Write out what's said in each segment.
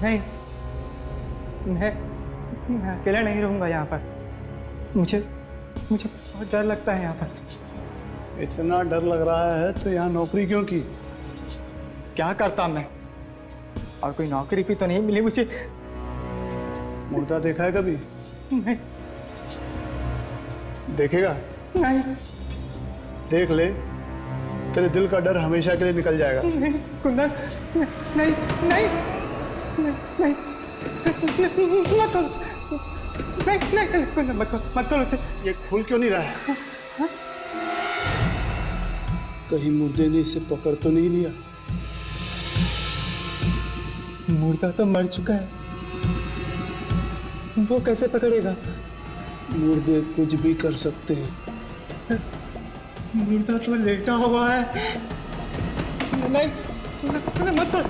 नहीं, मैं अकेला नहीं रहूंगा यहाँ पर। मुझे मुझे बहुत डर लगता है यहाँ पर। इतना डर लग रहा है तो यहाँ नौकरी क्यों की? क्या करता मैं, और कोई नौकरी भी तो नहीं मिली मुझे। मुर्दा देखा है कभी? नहीं देखेगा? नहीं देख ले, तेरे दिल का डर हमेशा के लिए निकल जाएगा। नहीं कुंदन, नहीं नहीं नहीं मत करो, नहीं नहीं कुंदन मत करो उसे। ये खुल क्यों नहीं रहा है? कहीं मुर्दे ने इसे पकड़ तो नहीं लिया? मुर्दा तो मर चुका है, वो कैसे पकड़ेगा? मुर्दे कुछ भी कर सकते हैं। मुर्दा तो लेटा हुआ है। नहीं मत कर,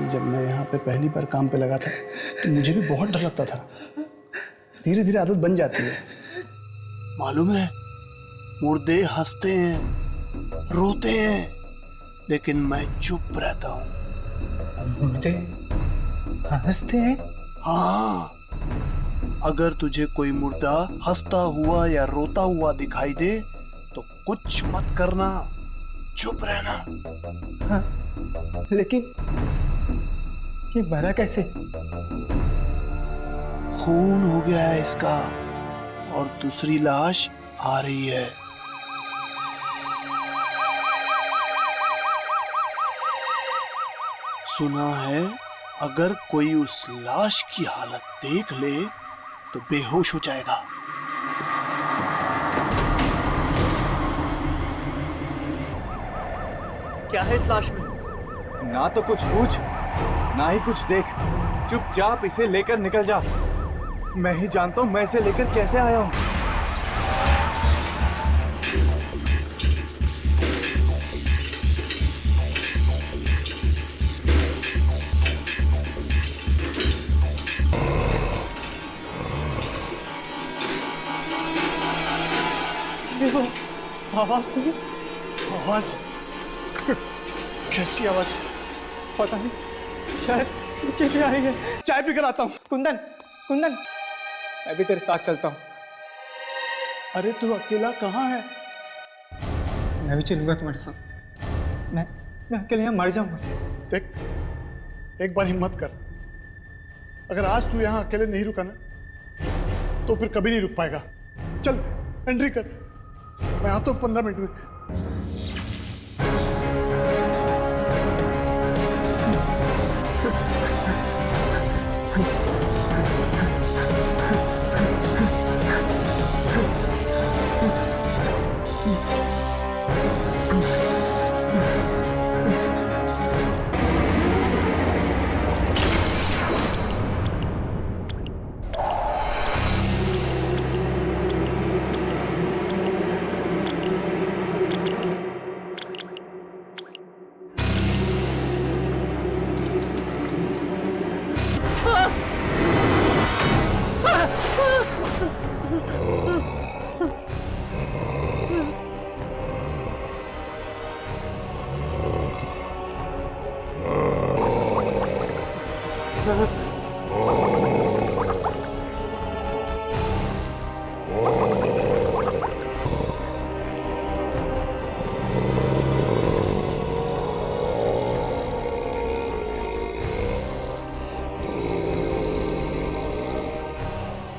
जब मैं यहाँ पे पहली बार काम पे लगा था तो मुझे भी बहुत डर लगता था। धीरे धीरे आदत बन जाती है। मालूम है, मुर्दे हंसते हैं, रोते हैं, लेकिन मैं चुप रहता हूँ। मुर्दे हंसते हैं? हाँ, अगर तुझे कोई मुर्दा हंसता हुआ या रोता हुआ दिखाई दे तो कुछ मत करना, चुप रहना। हाँ, लेकिन ये मरा कैसे? खून हो गया है इसका और दूसरी लाश आ रही है। सुना है अगर कोई उस लाश की हालत देख ले तो बेहोश हो जाएगा। क्या है इस लाश में? ना तो कुछ पूछ, ना ही कुछ देख, चुपचाप इसे लेकर निकल जा। मैं ही जानता हूं मैं इसे लेकर कैसे आया हूं। देखो आवाज सुनी? आवाज? कैसी आवाज? पता नहीं, शायद नीचे से आई है। चाय पीकर आता हूँ। कुंदन कुंदन, मैं भी तेरे साथ चलता हूँ। अरे तू अकेला कहाँ है? मैं भी चलूंगा तुम्हारे साथ। मैं अकेले यहाँ मर जाऊंगा। देख, एक बार हिम्मत कर। अगर आज तू यहाँ अकेले नहीं रुका ना तो फिर कभी नहीं रुक पाएगा। चल एंट्री कर, मैं आता हूँ 15 मिनट में।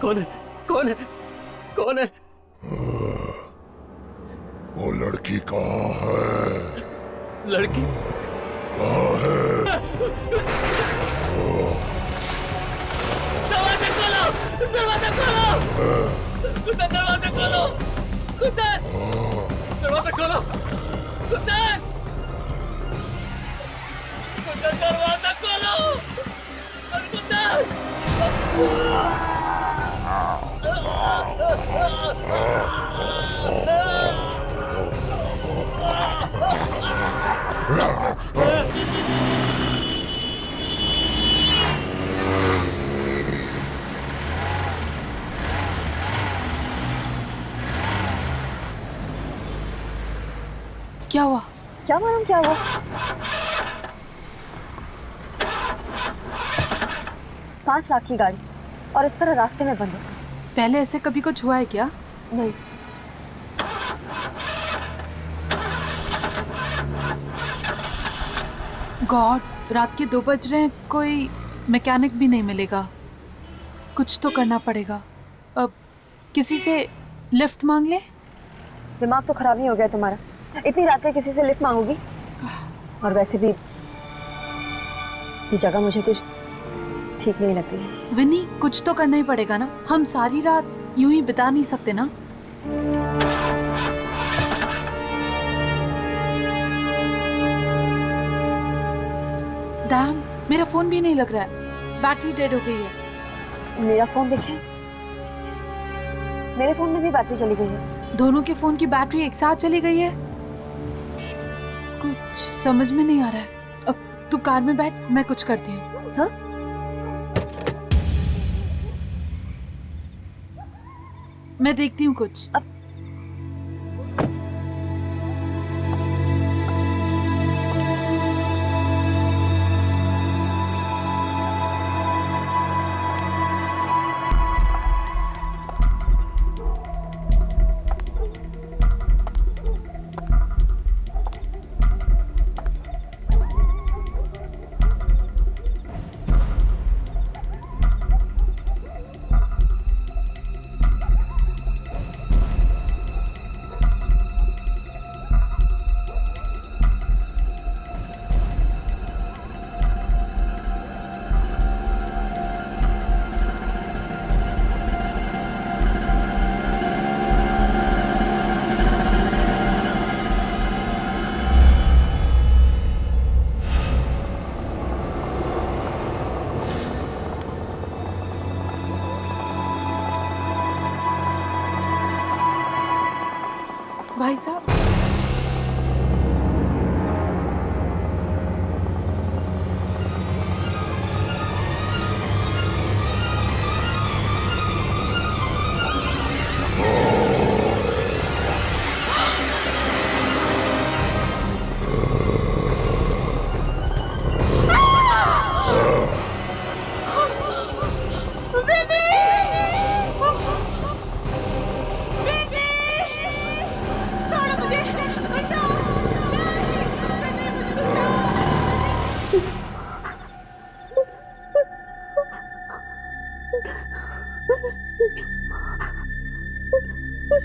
कौन है? कौन है? कौन है? वो लड़की कहाँ है? लड़की? कहाँ है? दरवाजा खोलो! दरवाजा खोलो! कुत्ता दरवाजा खोलो! कुत्ता! दरवाजा खोलो! कुत्ता! कुत्ता दरवाजा खोलो! अरे कुत्ता! क्या हुआ? क्या मालूम क्या हुआ। पांच लाख की गाड़ी और इस तरह रास्ते में बंद है। पहले ऐसे कभी कुछ हुआ है क्या? नहीं। गॉड, रात के 2 बज रहे हैं, कोई मैकेनिक भी नहीं मिलेगा। कुछ तो करना पड़ेगा। अब किसी से लिफ्ट मांग ले। दिमाग तो खराब नहीं हो गया तुम्हारा? इतनी रात में किसी से लिफ्ट मांगोगी? और वैसे भी ये जगह मुझे कुछ ठीक नहीं लगती है। विनी, कुछ तो करना ही पड़ेगा ना। हम सारी रात यूं ही बिता नहीं सकते ना। डैम, मेरा फोन भी नहीं लग रहा है। बैटरी डेड हो गई है। मेरा फोन देखें। मेरे फोन में भी बैटरी चली गई है। दोनों के फोन की बैटरी एक साथ चली गई है। कुछ समझ में नहीं आ रहा है। अब तू कार में बैठ, मैं कुछ करती हूँ। हाँ? मैं देखती हूँ कुछ। भाई साहब,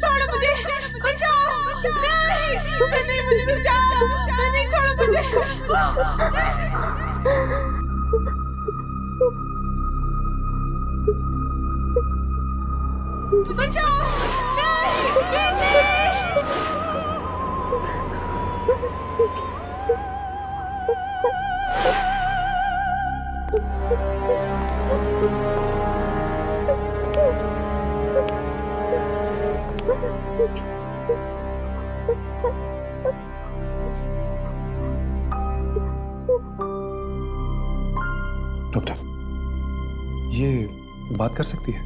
छोड़ो मुझे, बचाओ, नहीं, मुझे बचाओ, नहीं, छोड़ो मुझे। बचाओ, डॉक्टर, ये बात कर सकती है?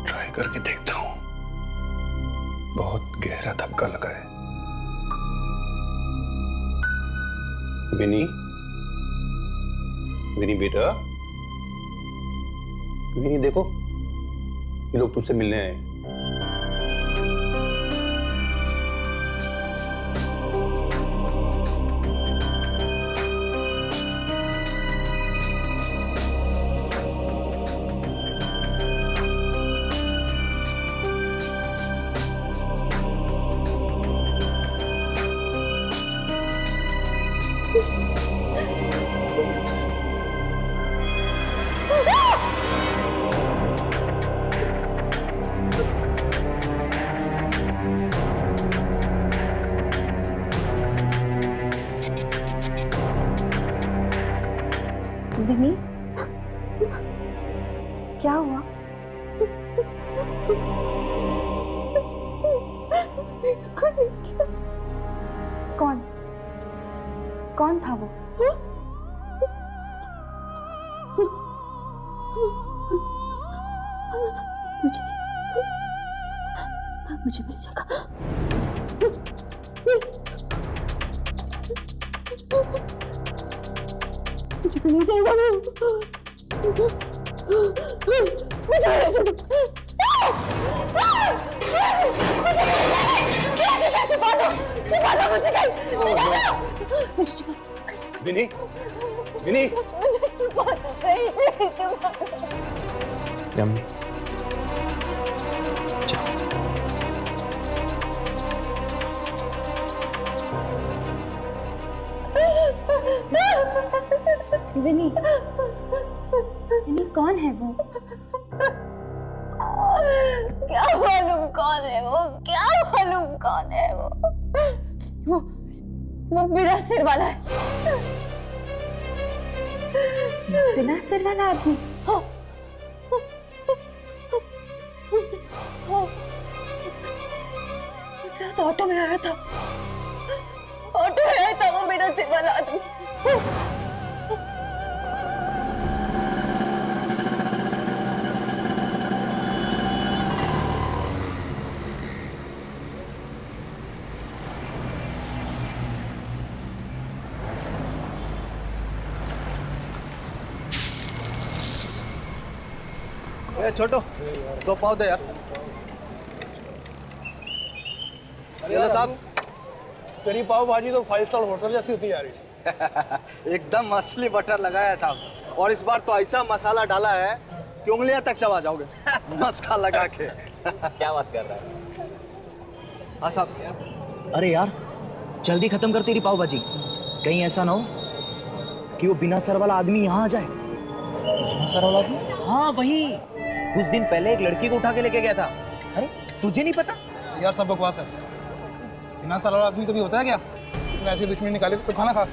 ट्राई करके देखता हूँ। बहुत गहरा धक्का लगा है। विनी, विनी बेटा, विनी देखो, ये लोग तुमसे मिलने आए। विनी, क्या हुआ? कौन कौन था वो? मुझे मिल जाएगा। ले जाएगा वो। मुझे ले जाएगा। छुपा दो मुझे कहीं, मुझे छुपा दो। विनी, विनी, मुझे छुपा दो कहीं, छुपा दो। यामिनी विनी, विनी कौन है वो? क्या मालूम कौन है वो, क्या मालूम कौन है वो बिना सिर वाला है। बिना सिर वाला आदमी? तो ऑटो में आया था, ऑटो में आया था वो बिना सिर वाला आदमी। ए छोटो, 2 पाव दे यार। ये लो साहब। तेरी पाव भाजी तो 5 स्टार होटल जैसी होती है यार। एकदम असली बटर लगाया है साहब, और इस बार तो ऐसा मसाला डाला है कि उंगलियां तक चबा जाओगे। मस्का लगा के। क्या बात कर रहा है? हाँ साहब। अरे यार जल्दी खत्म कर तेरी पाव भाजी, कहीं ऐसा ना हो कि वो बिना सर वाला आदमी यहाँ आ जाए। बिना सर वाला आदमी? हाँ वही, कुछ दिन पहले एक लड़की को उठा के लेके गया था। अरे तुझे नहीं पता? यार सब बकवास है। बिना सर वाला आदमी कभी होता है क्या? इसने ऐसी दुश्मनी निकाली तो खाना खा।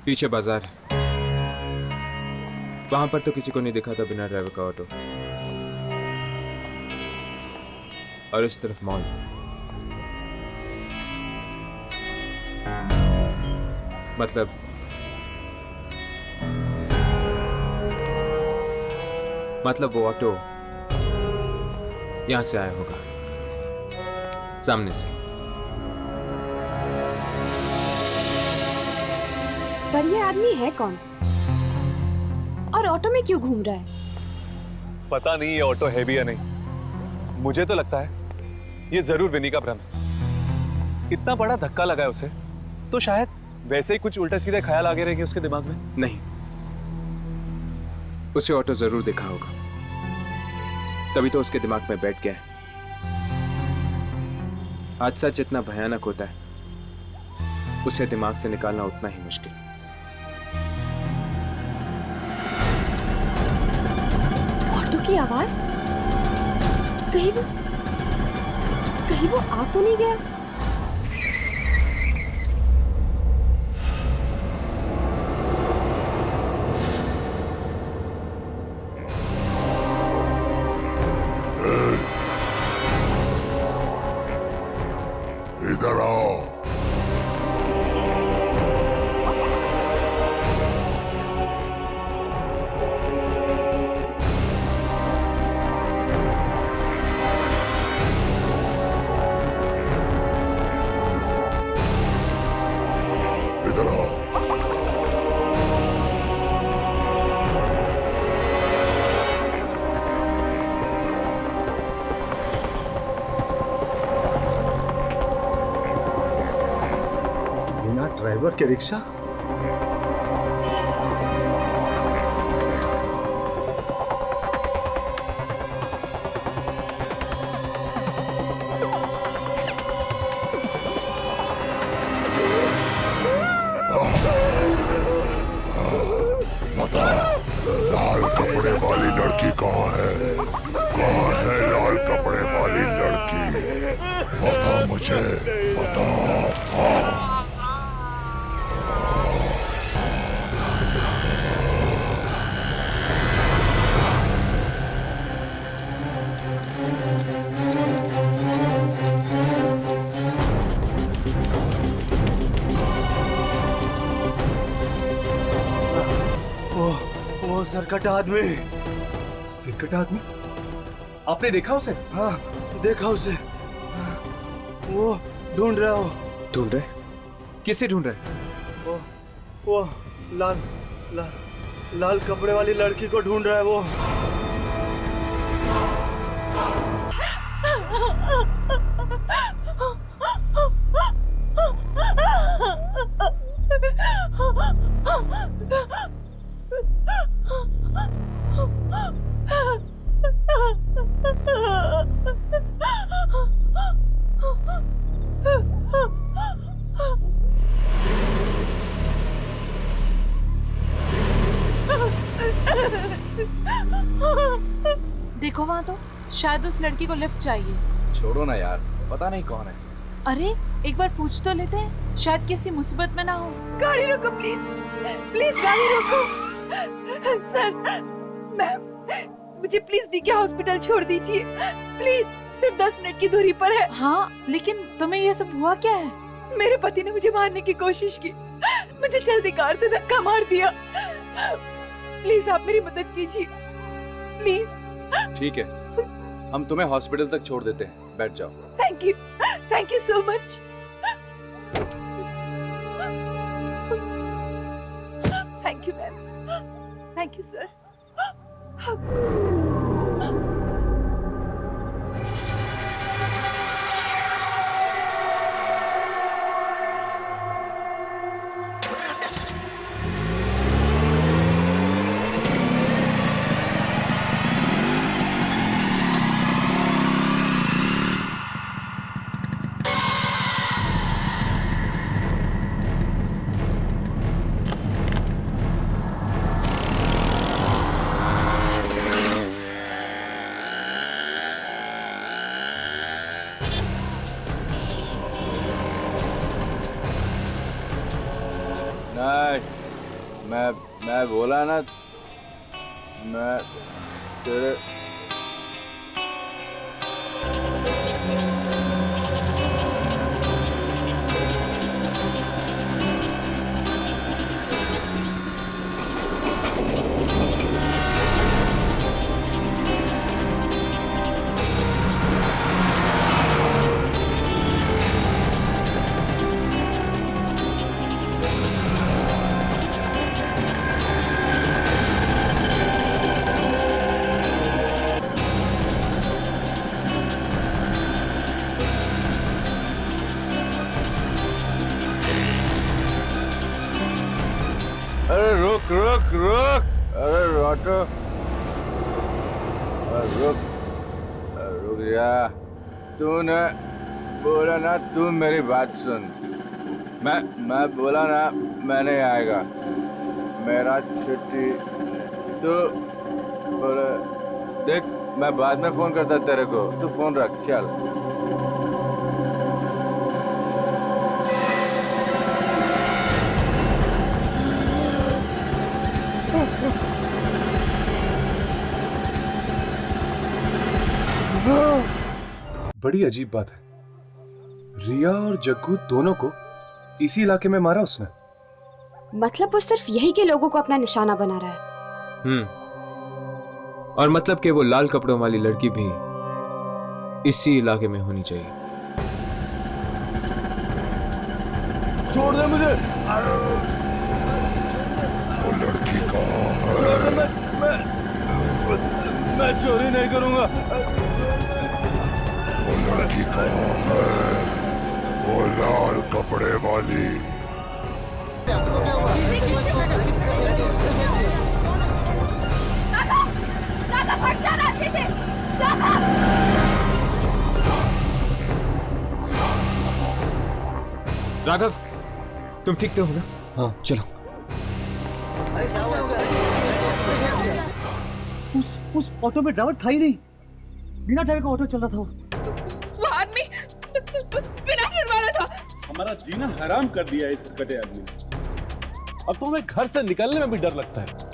पीछे बाजार है, वहां पर तो किसी को नहीं दिखा था बिना ड्राइवर का ऑटो। और इस तरफ मॉल। मतलब वो ऑटो यहां से आया होगा, सामने से। पर ये आदमी है कौन और ऑटो में क्यों घूम रहा है? पता नहीं ये ऑटो है भी या नहीं। मुझे तो लगता है ये जरूर विनी का भ्रम है। इतना बड़ा धक्का लगा है उसे, तो शायद वैसे ही कुछ उल्टे सीधे ख्याल आगे रहेंगे उसके दिमाग में। नहीं, उसे ऑटो जरूर देखा होगा, तभी तो उसके दिमाग में बैठ गया है। हादसा जितना भयानक होता है, उसे दिमाग से निकालना उतना ही मुश्किल। ऑटो की आवाज, कहीं वो आ तो नहीं गया? इधर आओ। इधर आओ। बिना ड्राइवर के रिक्शा? बता, लाल कपड़े वाली लड़की कहाँ है? कहाँ है लाल कपड़े वाली लड़की? बता मुझे, बता। सरकटा आदमी। सिरकटा आदमी? आपने देखा उसे? हाँ, देखा उसे। वो ढूंढ रहा हो। ढूंढ रहे? किसे ढूंढ रहे? वो लाल कपड़े वाली लड़की को ढूंढ रहा है वो। देखो वहां तो, शायद उस लड़की को लिफ्ट चाहिए। छोड़ो ना यार, पता नहीं कौन है। अरे एक बार पूछ तो लेते हैं, शायद किसी मुसीबत में ना हो। गाड़ी रोको प्लीज, प्लीज गाड़ी रोको। सर, मैम, मुझे प्लीज डीके हॉस्पिटल छोड़ दीजिए प्लीज। सिर्फ 10 मिनट की दूरी पर है। हाँ, लेकिन तुम्हें ये सब हुआ क्या है? मेरे पति ने मुझे मारने की कोशिश की, मुझे जल्दी कार से धक्का मार दिया। प्लीज आप मेरी मदद कीजिए प्लीज। ठीक है, हम तुम्हें हॉस्पिटल तक छोड़ देते हैं, बैठ जाओ। Thank you so much. Thank you ma'am, thank you sir. मैं बोला ना, मैं तेरे रुक। अरे ऑटो, रुक जा। तूने बोला ना, तू मेरी बात सुन। मैं बोला ना, मैं नहीं आएगा। मेरा छुट्टी तो बोले, देख मैं बाद में फोन करता तेरे को, तू फोन रख, चल। बड़ी अजीब बात है, रिया और जग्गू दोनों को इसी इलाके में मारा उसने। मतलब वो सिर्फ यही के लोगों को अपना निशाना बना रहा है। और मतलब कि वो लाल कपड़ों वाली लड़की भी इसी इलाके में होनी चाहिए। छोड़ दे मुझे। वो लड़की कहाँ है? मैं चोरी नहीं करूंगा। वो लड़की कहाँ है? वो लाल कपड़े वाली। राघव, तुम ठीक तो हो ना? हाँ चलो। उस ऑटो में ड्राइवर था ही नहीं, बिना ड्राइवर का ऑटो चल रहा था। वो आदमी बिना सिर वाला था। हमारा जीना हराम कर दिया इस कटे आदमी ने। अब तो हमें घर से निकलने में भी डर लगता है।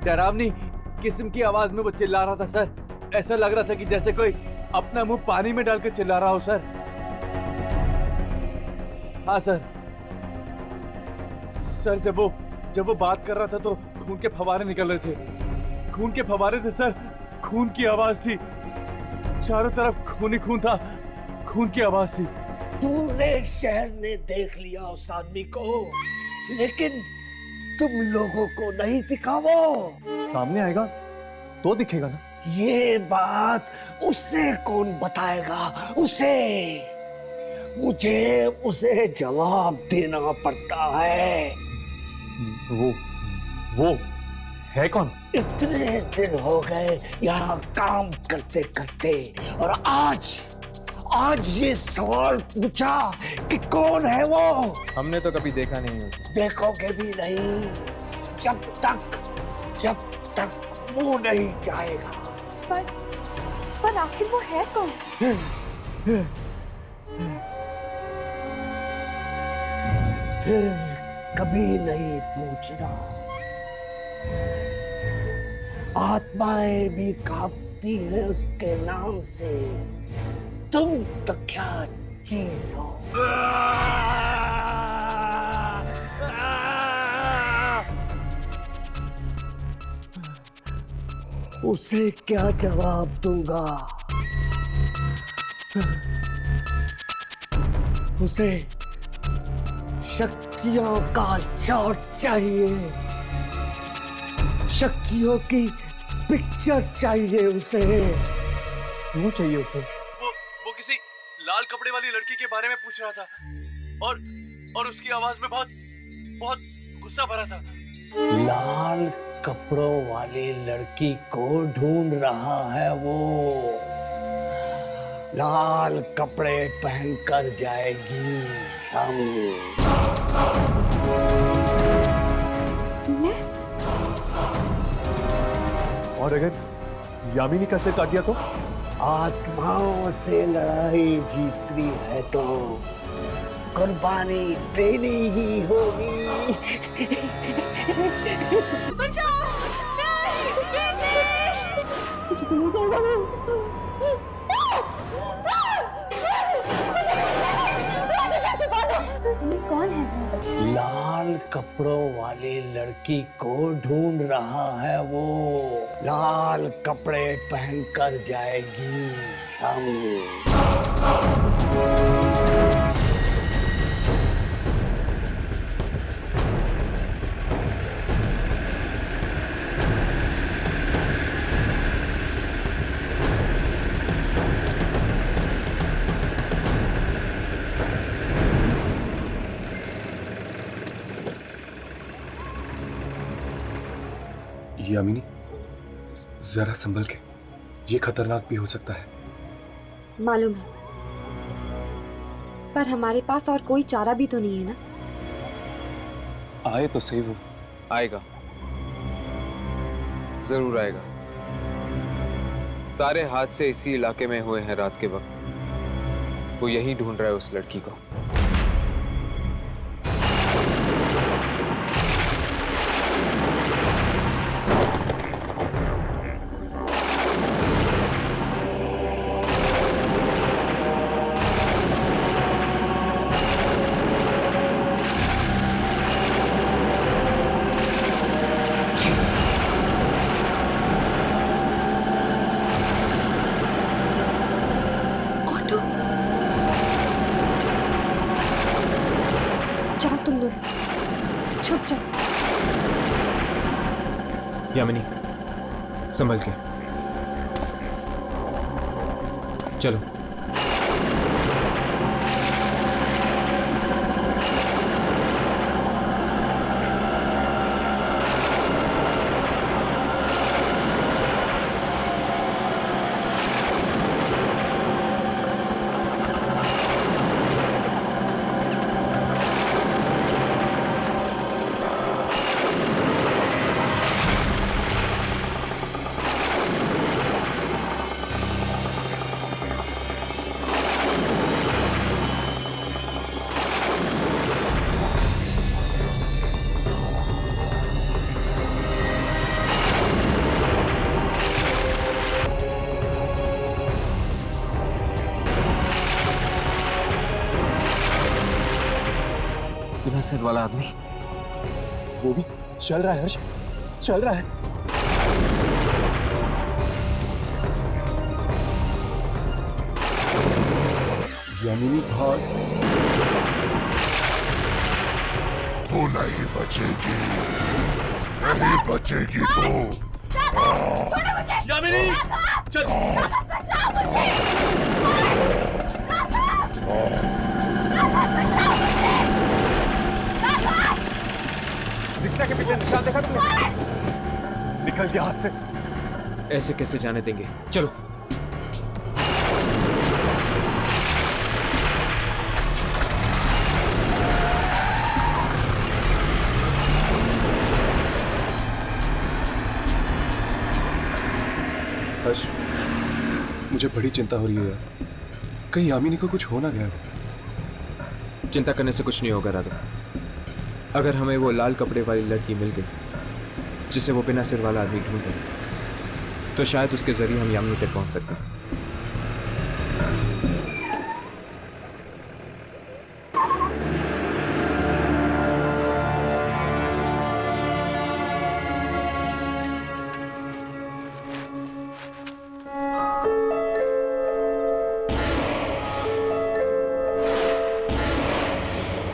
डरावनी किस्म की आवाज में वो चिल्ला रहा था सर। ऐसा लग रहा था कि जैसे कोई अपना मुंह पानी में डाल के चिल्ला रहा हूं सर। हाँ सर। सर जब वो बात कर रहा था तो खून के फव्वारे निकल रहे थे। खून के फव्वारे थे सर, खून की आवाज थी, चारों तरफ खून ही खून था, खून की आवाज थी। पूरे शहर ने देख लिया उस आदमी को, लेकिन तुम लोगों को नहीं दिखा। वो सामने आएगा तो दिखेगा ना। ये बात उससे कौन बताएगा? उसे, मुझे उसे जवाब देना पड़ता है। वो है कौन? इतने दिन हो गए यहाँ काम करते करते, और आज ये सवाल पूछा कि कौन है वो। हमने तो कभी देखा नहीं उसे। देखोगे भी नहीं जब तक वो नहीं जाएगा। पर आखिर वो है कौन? फिर कभी नहीं पूछना। आत्माएं भी कांपती हैं उसके नाम से। तुम तो क्या चीज हो? उसे क्या जवाब दूंगा? उसे शक्तियों का शॉट चाहिए, शक्तियों की पिक्चर चाहिए उसे। क्यों चाहिए उसे? वो किसी लाल कपड़े वाली लड़की के बारे में पूछ रहा था, और उसकी आवाज में बहुत गुस्सा भरा था। लाल कपड़ों वाली लड़की को ढूंढ रहा है वो। लाल कपड़े पहनकर जाएगी हम। और अगर यामिनी का सिर काट दिया तो? आत्माओं से लड़ाई जीतनी है तो कुर्बानी देनी ही होगी। कौन है? लाल कपड़ों वाली लड़की को ढूंढ रहा है वो। लाल कपड़े पहनकर जाएगी हम। यामिनी, जरा संभल के, ये खतरनाक भी हो सकता है। मालूम है, पर हमारे पास और कोई चारा भी तो नहीं है ना। आए तो सही वो। आएगा, जरूर आएगा। सारे हादसे इसी इलाके में हुए हैं रात के वक्त। वो यही ढूंढ रहा है उस लड़की को। जाओ तुम लोग, छुप जाओ। यामिनी, संभल के चलो। सिर वाला आदमी वो भी चल रहा है हर्ष, चल रहा है। यामिनी भाग। वो नहीं बचेगी, नहीं बचेगी तो। यामिनी चल। रिक्शा के पीछे निशान देखा तुमने? निकल गया हाथ से। ऐसे कैसे जाने देंगे? चलो। हर्ष, मुझे बड़ी चिंता हो रही है यार, कहीं यामिनी को कुछ हो ना गया। चिंता करने से कुछ नहीं होगा राघव। अगर हमें वो लाल कपड़े वाली लड़की मिल गई जिसे वो बिना सिर वाला आदमी ढूंढ रहा, तो शायद उसके जरिए हम यामिनी तक पहुंच सकते हैं।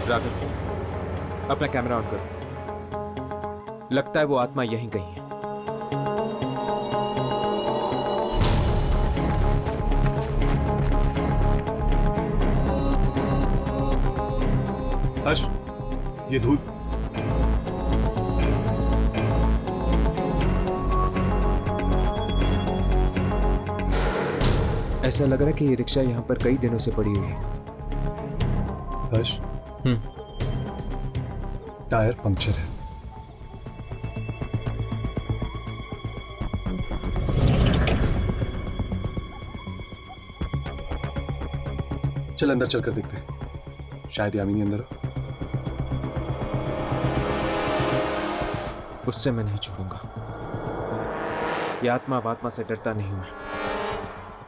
राघव, अपना कैमरा ऑन करो। लगता है वो आत्मा यहीं कहीं है। हर्ष, ये धूल। ऐसा लग रहा है कि ये रिक्शा यहाँ पर कई दिनों से पड़ी हुई है। हर्ष, टायर पंक्चर है। चल अंदर चलकर देखते हैं, शायद यामिनी अंदर हो। उससे मैं नहीं छोड़ूंगा। ये आत्मा वात्मा से डरता नहीं हूं मैं।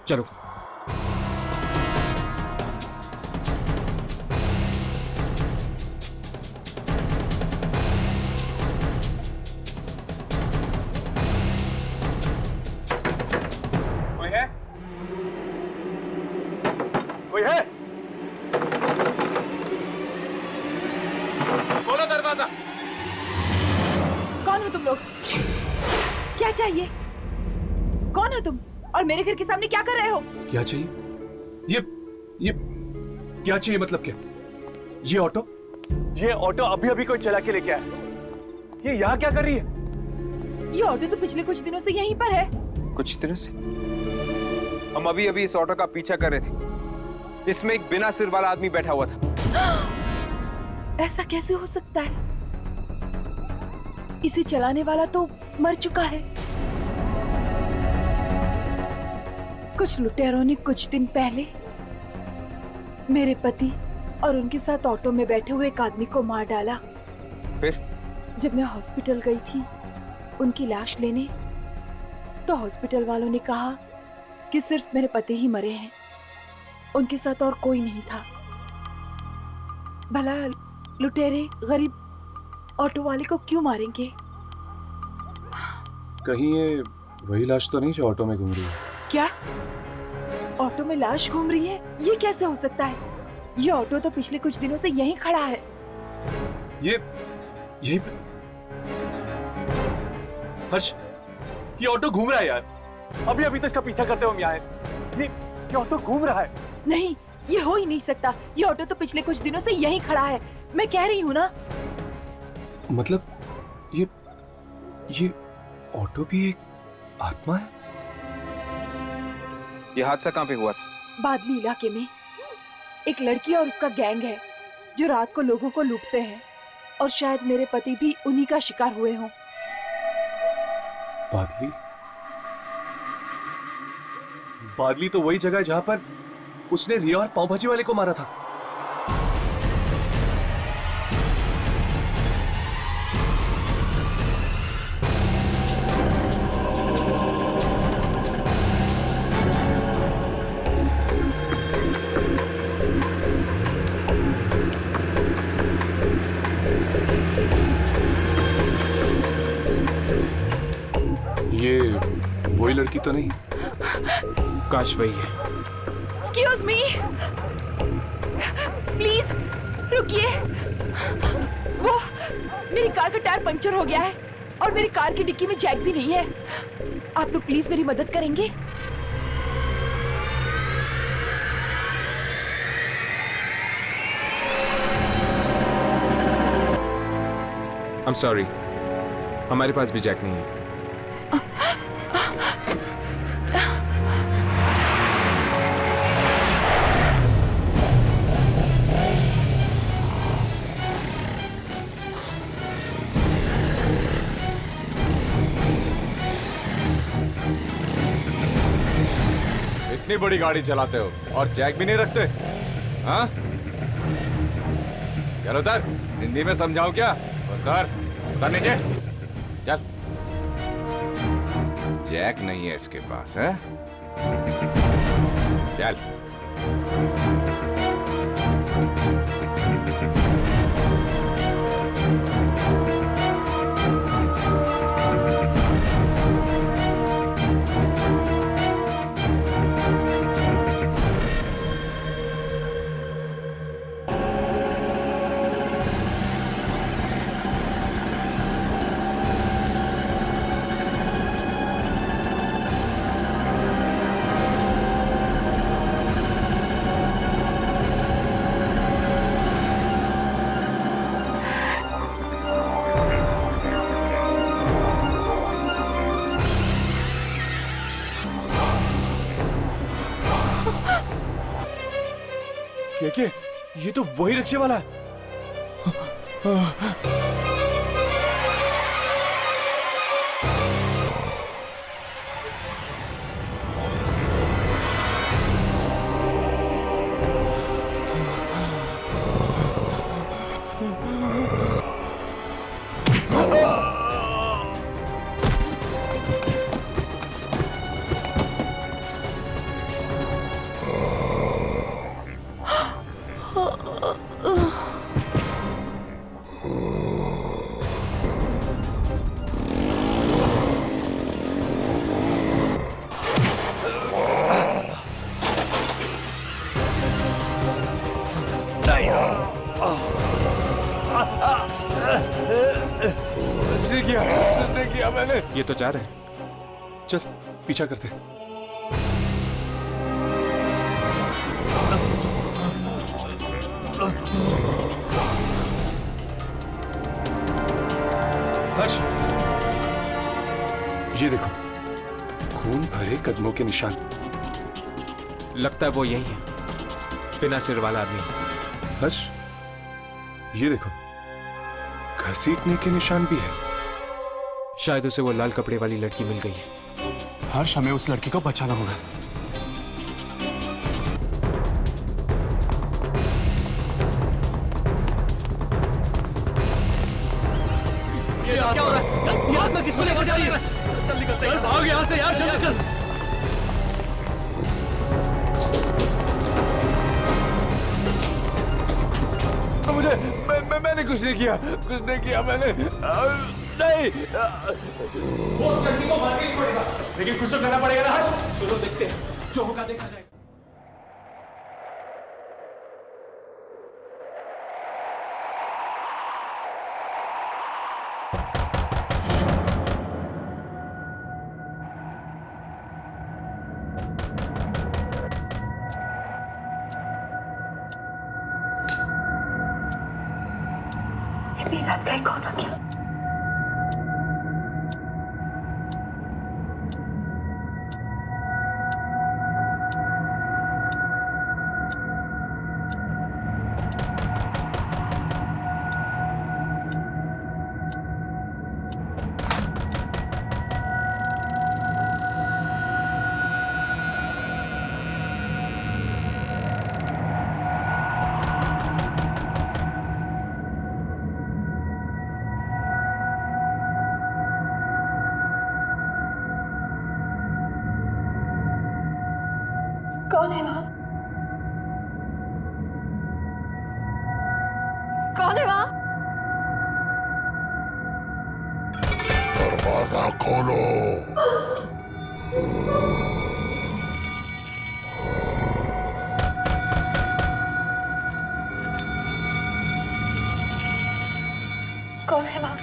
चलो। कोई है? कोई है? खोलो दरवाजा। कौन हो तुम लोग? क्या चाहिए? कौन हो तुम और मेरे घर के सामने क्या कर रहे हो? क्या चाहिए? ये क्या चाहिए मतलब क्या? ये ऑटो अभी अभी कोई चला के लेके आया। ये यहाँ क्या कर रही है? ये ऑटो तो पिछले कुछ दिनों से यहीं पर है। कुछ दिनों से? हम अभी अभी इस ऑटो का पीछा कर रहे थे। इसमें एक बिना सिर वाला आदमी बैठा हुआ था। ऐसा कैसे हो सकता है? इसे चलाने वाला तो मर चुका है। कुछ लुटेरों ने कुछ दिन पहले मेरे पति और उनके साथ ऑटो में बैठे हुए एक आदमी को मार डाला। फिर जब मैं हॉस्पिटल गई थी उनकी लाश लेने, तो हॉस्पिटल वालों ने कहा कि सिर्फ मेरे पति ही मरे हैं, उनके साथ और कोई नहीं था। भला लुटेरे गरीब ऑटो वाले को क्यों मारेंगे? कहीं ये वही लाश तो नहीं जो ऑटो में घूम रही है? क्या ऑटो में लाश घूम रही है? ये कैसे हो सकता है? ये ऑटो तो पिछले कुछ दिनों से यहीं खड़ा है। ये हर्ष, ये ऑटो घूम रहा है यार। अभी तो इसका पीछा करते हुए हम यहाँ आए। ये ऑटो घूम रहा है। नहीं, ये हो ही नहीं सकता। ये ऑटो तो पिछले कुछ दिनों से यहीं खड़ा है। मैं कह रही हूँ ना। मतलब ये ऑटो भी एक आत्मा है? ये हादसा कहाँ पे हुआ था? बादली इलाके में एक लड़की और उसका गैंग है जो रात को लोगों को लूटते हैं, और शायद मेरे पति भी उन्हीं का शिकार हुए हों। बादली तो वही जगह है जहां पर उसने रिया और पाव भाजी वाले को मारा था। लड़की तो नहीं? काश वही है। एक्सक्यूज मी, प्लीज रुकिए। वो मेरी कार का टायर पंचर हो गया है और मेरी कार की डिक्की में जैक भी नहीं है। आप लोग प्लीज मेरी मदद करेंगे? I'm sorry, हमारे पास भी जैक नहीं है। इतनी बड़ी गाड़ी चलाते हो और जैक भी नहीं रखते? हाँ? चलो उतर, हिंदी में समझाऊं क्या? उतर, उतर नीचे, चल। जैक नहीं है इसके पास, है? चल। क्या ये तो वही रिक्शे वाला है। किया मैंने। ये तो जा रहे हैं। चल पीछा करते। हर्ष, ये देखो खून भरे कदमों के निशान। लगता है वो यही है, बिना सिर वाला आदमी। हर्ष, ये देखो घसीटने के निशान भी है। शायद उसे वो लाल कपड़े वाली लड़की मिल गई है। हर्ष, हमें उस लड़की को बचाना होगा। ये क्या हो रहा है? ये आत्मा किसको लेकर जा रही है? चल निकलते हैं, भाग यहाँ से यार, जल्दी चल। मुझे मैंने कुछ नहीं किया, मैंने नहीं। वो लड़की को मार के ही छोड़ेगा, लेकिन कुछ तो करना पड़ेगा ना हर्ष। चलो देखते हैं, जो होगा देखा जाएगा। इतनी रात का कौन आ गया? कौन है वहां? कौन है वहां? दरवाजा खोलो। कौन है वहाँ?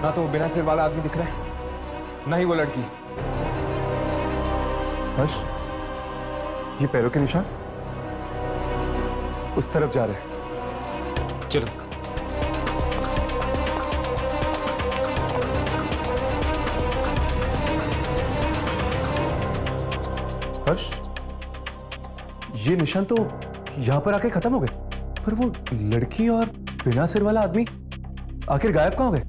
ना तो वो बिना सिर वाला आदमी दिख रहा है, ना ही वो लड़की। हर्ष, ये पैरों के निशान उस तरफ जा रहे हैं। चलो। हर्ष, ये निशान तो यहां पर आके खत्म हो गए, पर वो लड़की और बिना सिर वाला आदमी आखिर गायब कहां हो गए?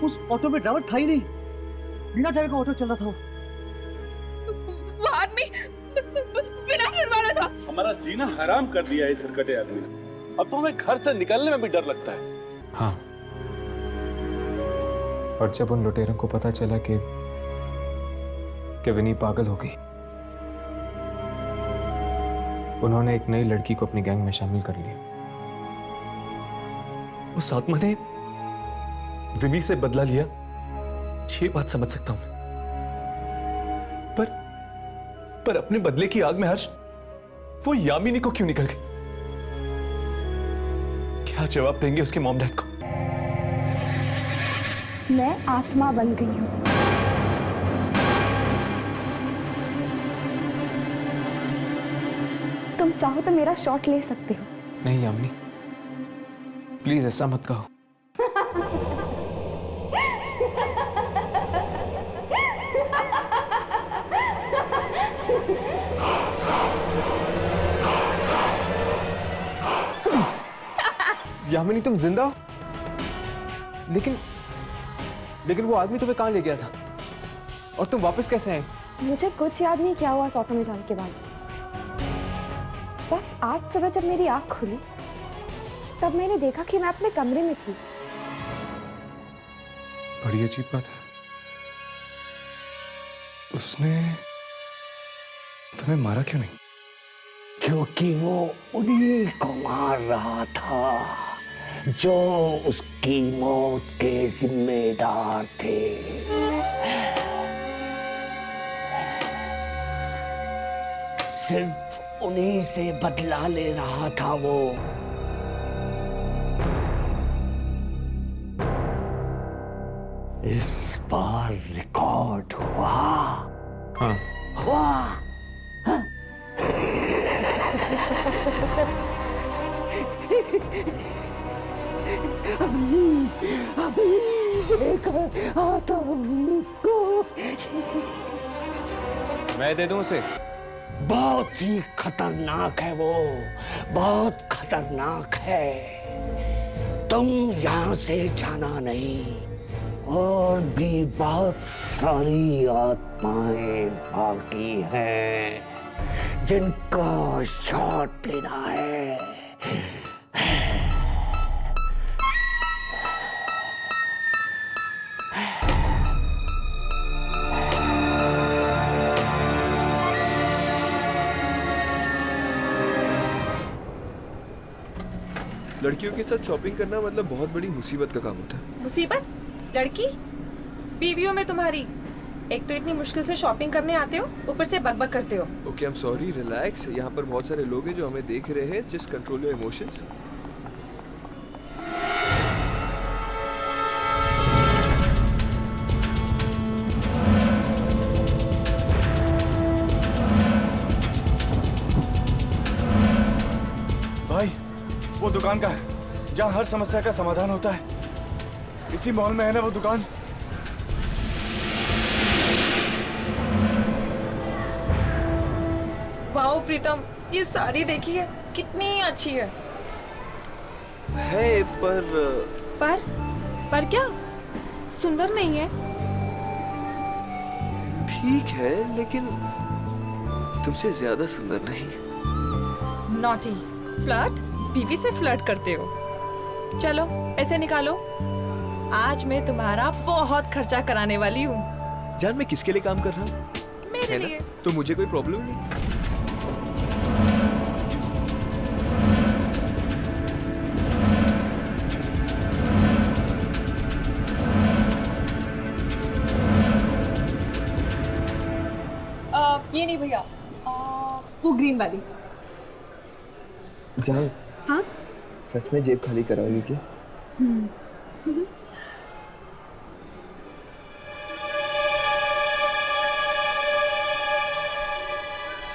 उस ऑटो में ड्राइवर था ही नहीं, बिना ड्राइवर का ऑटो चल रहा था। वो आदमी बिना सिर वाला था। हमारा जीना हराम कर दिया है सरकटे आदमी। अब तो हमें घर से निकलने में भी डर लगता है। हाँ, और जब उन लुटेरों को पता चला कि विनी पागल हो गई, उन्होंने एक नई लड़की को अपनी गैंग में शामिल कर लिया। उस आत्मा ने विनी से बदला लिया, ये बात समझ सकता हूं, पर अपने बदले की आग में हर्ष वो यामिनी को क्यों निकल गई? क्या जवाब देंगे उसके मॉम डैड को? मैं आत्मा बन गई हूँ। तुम चाहो तो मेरा शॉट ले सकते हो। नहीं यामिनी, प्लीज ऐसा मत कहो। यामिनी, तुम जिंदा हो? लेकिन वो आदमी तुम्हें कहाँ ले गया था और तुम वापस कैसे आए? मुझे कुछ याद नहीं क्या हुआ ऑटो में जाने के बाद। बस आज सुबह जब मेरी आंख खुली तब मैंने देखा कि मैं अपने कमरे में थी। बड़ी अजीब बात है, उसने तुम्हें मारा क्यों नहीं? क्योंकि वो उन्हीं को मार रहा था जो उसकी मौत के जिम्मेदार थे। सिर्फ उन्हीं से बदला ले रहा था वो। इस बार रिकॉर्ड हुआ। हाँ हुआ। अभी लेकर आता हूँ उसको। मैं दे दूं उसे? बहुत ही खतरनाक है वो, बहुत खतरनाक है। तुम यहाँ से जाना नहीं, और भी बहुत सारी आत्माएं बाकी हैं जिनका शॉट लेना है। लड़कियों के साथ शॉपिंग करना मतलब बहुत बड़ी मुसीबत का काम होता है। मुसीबत? लड़की? बीवियों में तुम्हारी। एक तो इतनी मुश्किल से शॉपिंग करने आते हो, ऊपर से बकबक करते हो। Okay, I am sorry, relax. यहाँ पर बहुत सारे लोग हैं जो हमें देख रहे हैं। Just control your emotions. भाई, वो दुकान का है जहाँ हर समस्या का समाधान होता है। इसी मॉल में है ना वो दुकान? वाओ प्रीतम, ये साड़ी देखिए कितनी अच्छी है। पर क्या? सुंदर नहीं है? ठीक है, लेकिन तुमसे ज्यादा सुंदर नहीं। Naughty, flirt? बीवी से फ्लर्ट करते हो? चलो पैसे निकालो, आज मैं तुम्हारा बहुत खर्चा कराने वाली हूँ। जान, मैं किसके लिए काम कर रहा हूँ? मेरे लिए। तो मुझे कोई प्रॉब्लम नहीं। ये नहीं भैया, वो ग्रीन वाली। जान, हाँ? सच में जेब खाली कराओगी क्या?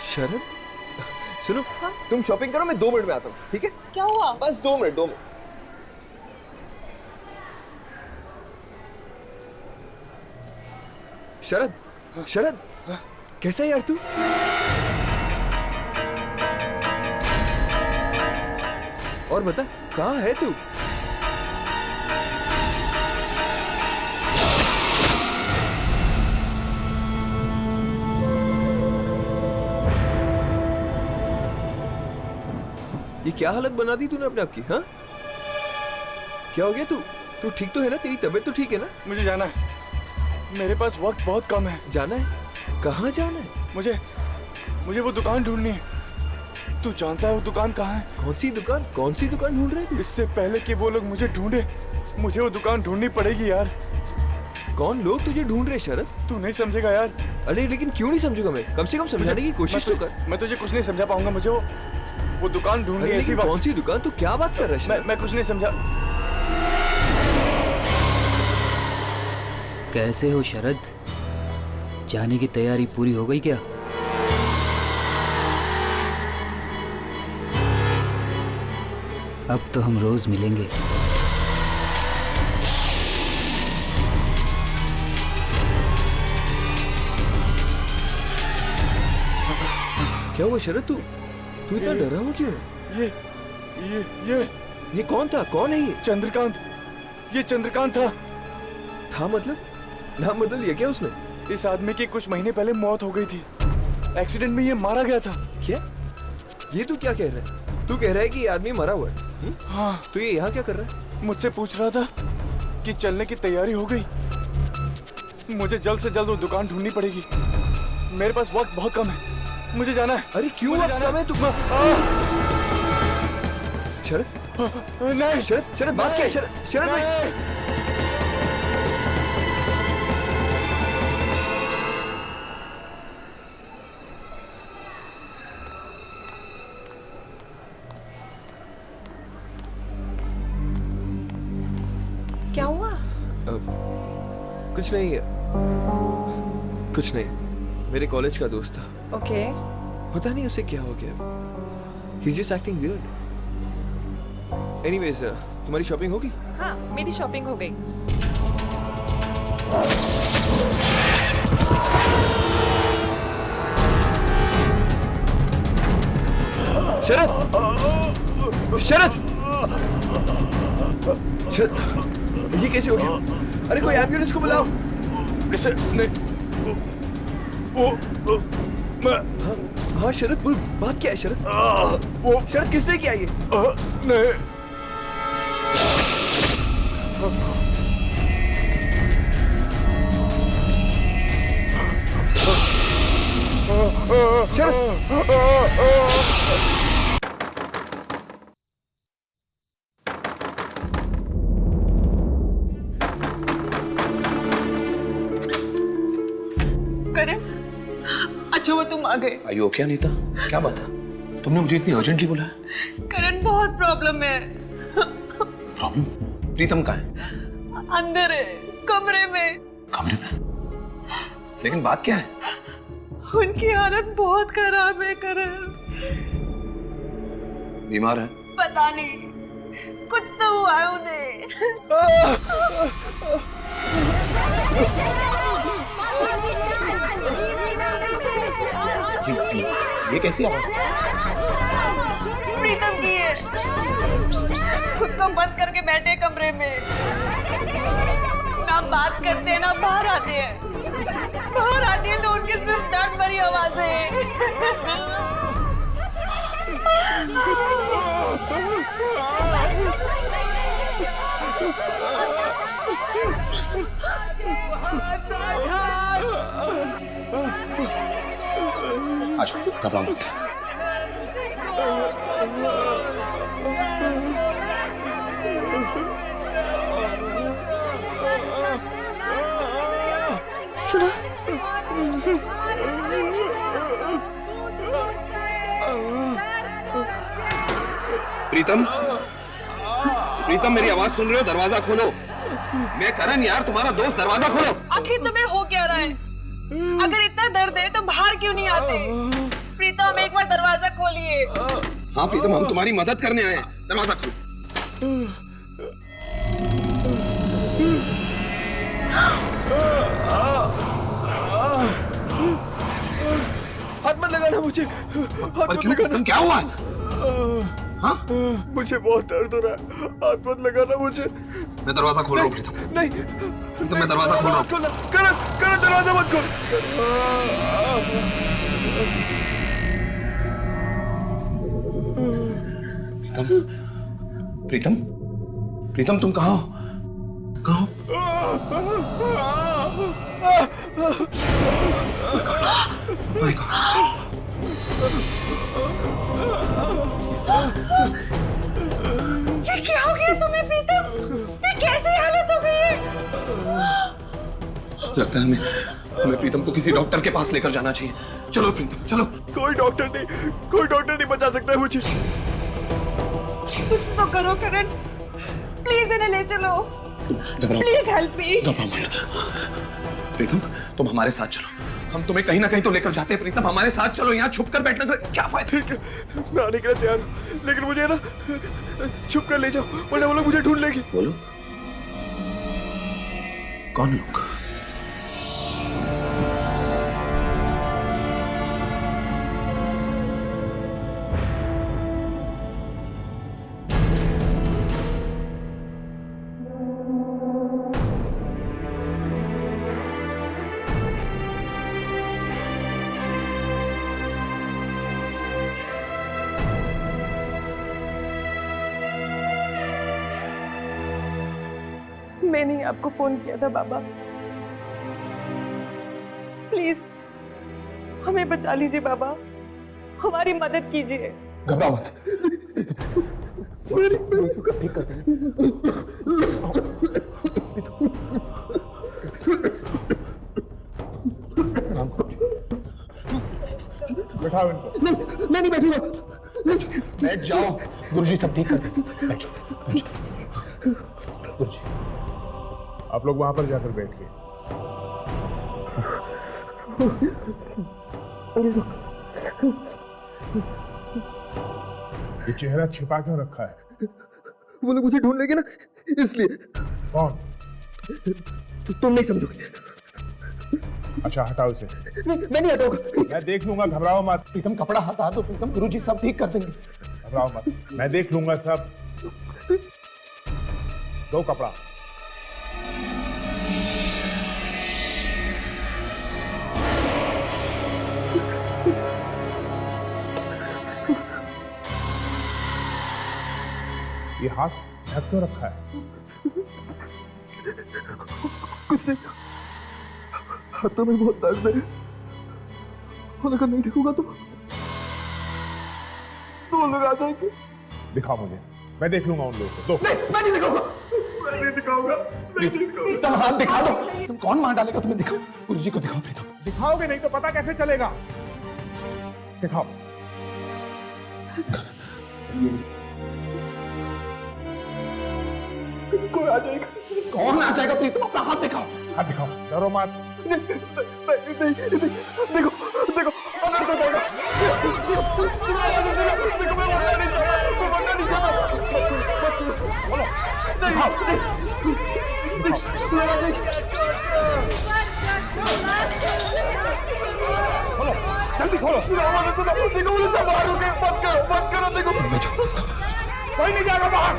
शरद, सुनो, हाँ? तुम शॉपिंग करो, मैं 2 मिनट में आता हूँ, ठीक है? क्या हुआ? बस 2 मिनट, 2 मिनट। शरद, शरद, कैसा है यार तू? और बता, कहाँ है तू? ये क्या हालत बना दी तूने अपने आप की? हाँ, क्या हो गया? तू ठीक तो है ना? तेरी तबीयत तो ठीक है ना? मुझे जाना है, मेरे पास वक्त बहुत कम है। जाना है? कहाँ जाना है? मुझे वो दुकान ढूंढनी है। तू जानता है वो दुकान कहाँ है? कौन सी दुकान? कौन सी दुकान ढूंढ रहे थे? इससे पहले कि वो लोग मुझे ढूंढे, मुझे वो दुकान ढूंढनी पड़ेगी यार। कौन लोग तुझे ढूंढ रहे शरद? तू नहीं समझेगा यार। अरे लेकिन क्यों नहीं समझूंगा मैं? कम से कम समझाने की कोशिश तो कर। मैं तुझे कुछ नहीं समझा पाऊंगा। मुझे वो दुकान ढूंढनी है। ऐसी बात। कौन सी दुकान? तू क्या बात कर रहा है? मैं कुछ नहीं समझा। कैसे हो शरद? जाने की तैयारी पूरी हो गई क्या? अब तो हम रोज मिलेंगे। क्या हुआ शरद? तू इतना डरा हुआ क्यों है? ये कौन था? कौन है ये? चंद्रकांत। ये चंद्रकांत था मतलब? नाम बदल लिया क्या उसने? इस आदमी की कुछ महीने पहले मौत हो गई थी। एक्सीडेंट में ये मारा गया था। क्या? ये तू क्या कह रहा है? तू कह रहा है कि ये आदमी मरा हुआ है? हाँ। तो ये यहाँ क्या कर रहा है? मुझसे पूछ रहा था कि चलने की तैयारी हो गई। मुझे जल्द से जल्द वो दुकान ढूंढनी पड़ेगी। मेरे पास वक्त बहुत कम है, मुझे जाना है। अरे क्यों वक्त कम है? तू शरद, नहीं शरद बात क्या है? शरद नहीं। क्या हुआ? कुछ नहीं है, कुछ नहीं, मेरे कॉलेज का दोस्त था। ओके। पता नहीं उसे क्या हो गया। He's just acting weird. Anyways, तुम्हारी शॉपिंग होगी? हाँ, मेरी शॉपिंग हो गई। शरद! शरद! शरद! ये कैसे हो गया? अरे कोई एम्बुलेंस को बुलाओ। इसे नहीं। हाँ शरद, बोल, बात क्या है शरद? वो शरद किसने किया ये? नहीं। शरद! करण, अच्छा वो तुम आ गए। आयु ओके अनीता, क्या बात है? तुमने मुझे इतनी अर्जेंटली बुलाया? करण बहुत प्रॉब्लम है। प्रॉब्लम? प्रीतम कहाँ है? अंदर है, कमरे में। कमरे में? लेकिन बात क्या है? उनकी हालत बहुत खराब है करण। बीमार है? पता नहीं, कुछ तो हुआ है उन्हें। ये कैसी आवाज? प्रीतम की है। खुद को बंद करके बैठे कमरे में, ना बात करते हैं ना बाहर आते हैं। बाहर आती है तो उनके सिर्फ दर्द भरी आवाजें हैं। अच्छा, घबराओ मत। सुना? प्रीतम, प्रीतम मेरी आवाज सुन रहे हो? दरवाजा खोलो। मैं करण यार, तुम्हारा दोस्त, दरवाजा खोलो। आखिर तुम्हें हो क्या रहा है? अगर इतना दर्द है तो बाहर क्यों नहीं आते? प्रीतम एक बार दरवाजा खोलिए। हाँ प्रीतम, हम तुम्हारी मदद करने आए हैं, दरवाजा खोलो। हाथ मत लगाना मुझे, हाथ मत लगाना। तुम क्या हुआ? हाँ? मुझे बहुत दर्द हो रहा है, हाथ मत लगाना मुझे। मैं दरवाजा खोल रहा हूँ प्रीतम। नहीं प्रीतम, मैं दरवाजा खोल रहा हूँ। करण, करण दरवाजा मत खोल। प्रीतम, प्रीतम, प्रीतम तुम कहाँ हो? कहाँ हो? ये क्या हो गया तुम्हें प्रीतम? ये कैसी हालत हो गई है? लगता है हमें प्रीतम को किसी डॉक्टर के पास लेकर जाना चाहिए। चलो प्रीतम, चलो। कोई डॉक्टर नहीं बचा सकता है मुझे। कुछ तो करो करण, प्लीज इन्हें ले चलो। Please help me. घबराओ मत। प्रीतम, तुम हमारे साथ चलो, हम तुम्हें कहीं ना कहीं तो लेकर जाते हैं। प्रीतम हमारे साथ चलो, यहाँ छुप कर बैठना क्या फायदा? ठीक है, मैं आने के लिए तैयार हूँ, लेकिन मुझे ना छुप कर ले जाओ, वरना वो लोग मुझे ढूंढ लेंगे। बोलो, कौन लोग? मैंने ही आपको फोन किया था बाबा, प्लीज हमें बचा लीजिए बाबा, हमारी मदद कीजिए। घबराओ मत, ठीक करते हैं। बैठाओ इनको। नहीं बैठूंगा। बैठ जाओ, गुरुजी सब ठीक कर देंगे। बैठो, बैठो। गुरुजी, आप लोग वहां पर जाकर बैठिए, ये चेहरा छिपा क्यों रखा है? वो लोग मुझे ढूंढ लेंगे ना, इसलिए। कौन? तुम नहीं समझोगे। अच्छा हटाओ इसे। मैं नहीं हटाऊंगा। मैं देख लूंगा, घबराओ मत। प्रीतम कपड़ा हटा दो प्रीतम, गुरुजी सब ठीक कर देंगे। घबराओ मत, मैं देख लूंगा सब। दो कपड़ा। ये हाथ ढक क्यों रखा है? कुछ नहीं, हाथों में बहुत दर्द है और अगर नहीं ढकूंगा तो वो लोग आ जाएंगे। दिखाओ मुझे, मैं देख लूंगा उन लोगों को। दो। नहीं, मैं नहीं दिखाऊंगा। मैं नहीं दिखाऊंगा। प्रीतम हाथ दिखा दो। तुम कौन मार डालेगा तुम्हें? दिखाओ, गुरुजी को दिखाओ प्रीतम। दिखाओगे नहीं तो पता कैसे चलेगा? दिखाओ। कोई आ जाएगा। कौन आ जाएगा प्रीतम? अपना हाथ दिखाओ। हाथ दिखाओ, डरो मत। देखो देखो अंदर से जाएगा। जल्दी खोलो। देखो कोई नहीं जाएगा बाहर।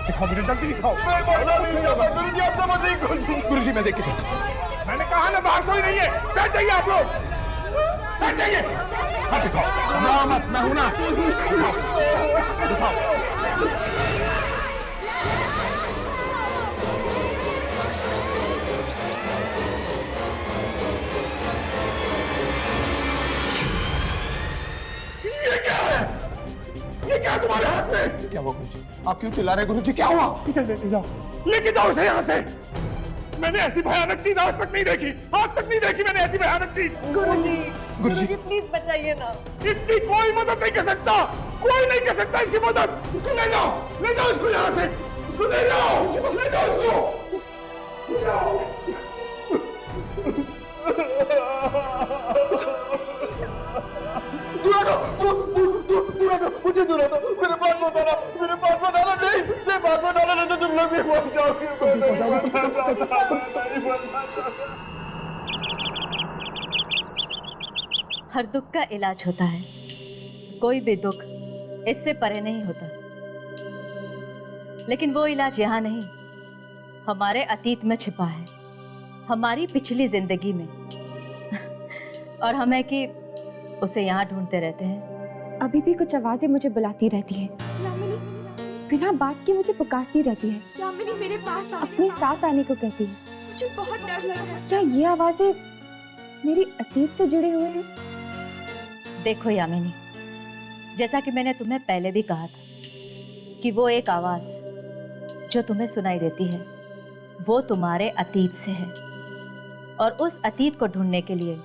दिखाओ मुझे, जल्दी दिखाओ। गुरुजी मैं देख के चलता हूँ। मैंने कहा ना बाहर कोई नहीं है। क्या चाहिए आप लोग? क्या चाहिए? हाँ दिखाओ। मत, मैं हूं ना। दिखाओ। ये क्या है? ये क्या तुम्हारे हाथ में? क्या हुआ गुरुजी? आप क्यों चिल्ला रहे हैं गुरुजी? क्या हुआ? इसे लेके जाओ, लेके जाओ इसे यहाँ से। मैंने ऐसी भयानक चीज आज तक नहीं देखी, आज तक नहीं देखी मैंने ऐसी भयानक चीज। गुरुजी प्लीज बचाइए ना। इसकी कोई मदद नहीं कर सकता, कोई नहीं कर सकता इसकी मदद। इसको ले जाओ इसको यहाँ से, इसको ले जाओ इसको। मुझे दूरा दो, मेरे पास बताना नहीं, मेरे पास बताना नहीं तो तुम लोग भी मर जाओगे। हर दुख का इलाज होता है, कोई भी दुख इससे परे नहीं होता। लेकिन वो इलाज यहाँ नहीं, हमारे अतीत में छिपा है, हमारी पिछली जिंदगी में। और हमें कि उसे यहाँ ढूंढते रहते हैं। अभी भी कुछ आवाजें मुझे बुलाती रहती है, बिना बात के मुझे पुकारती रहती है, यामिनी मेरे पास आ, अपने साथ आने को कहती है। मुझे बहुत डर लग रहा है। क्या ये आवाजें मेरी अतीत से जुड़े हुए हैं? देखो यामिनी, जैसा कि मैंने तुम्हें पहले भी कहा था कि वो एक आवाज जो तुम्हें सुनाई देती है वो तुम्हारे अतीत से है, और उस अतीत को ढूंढने के लिए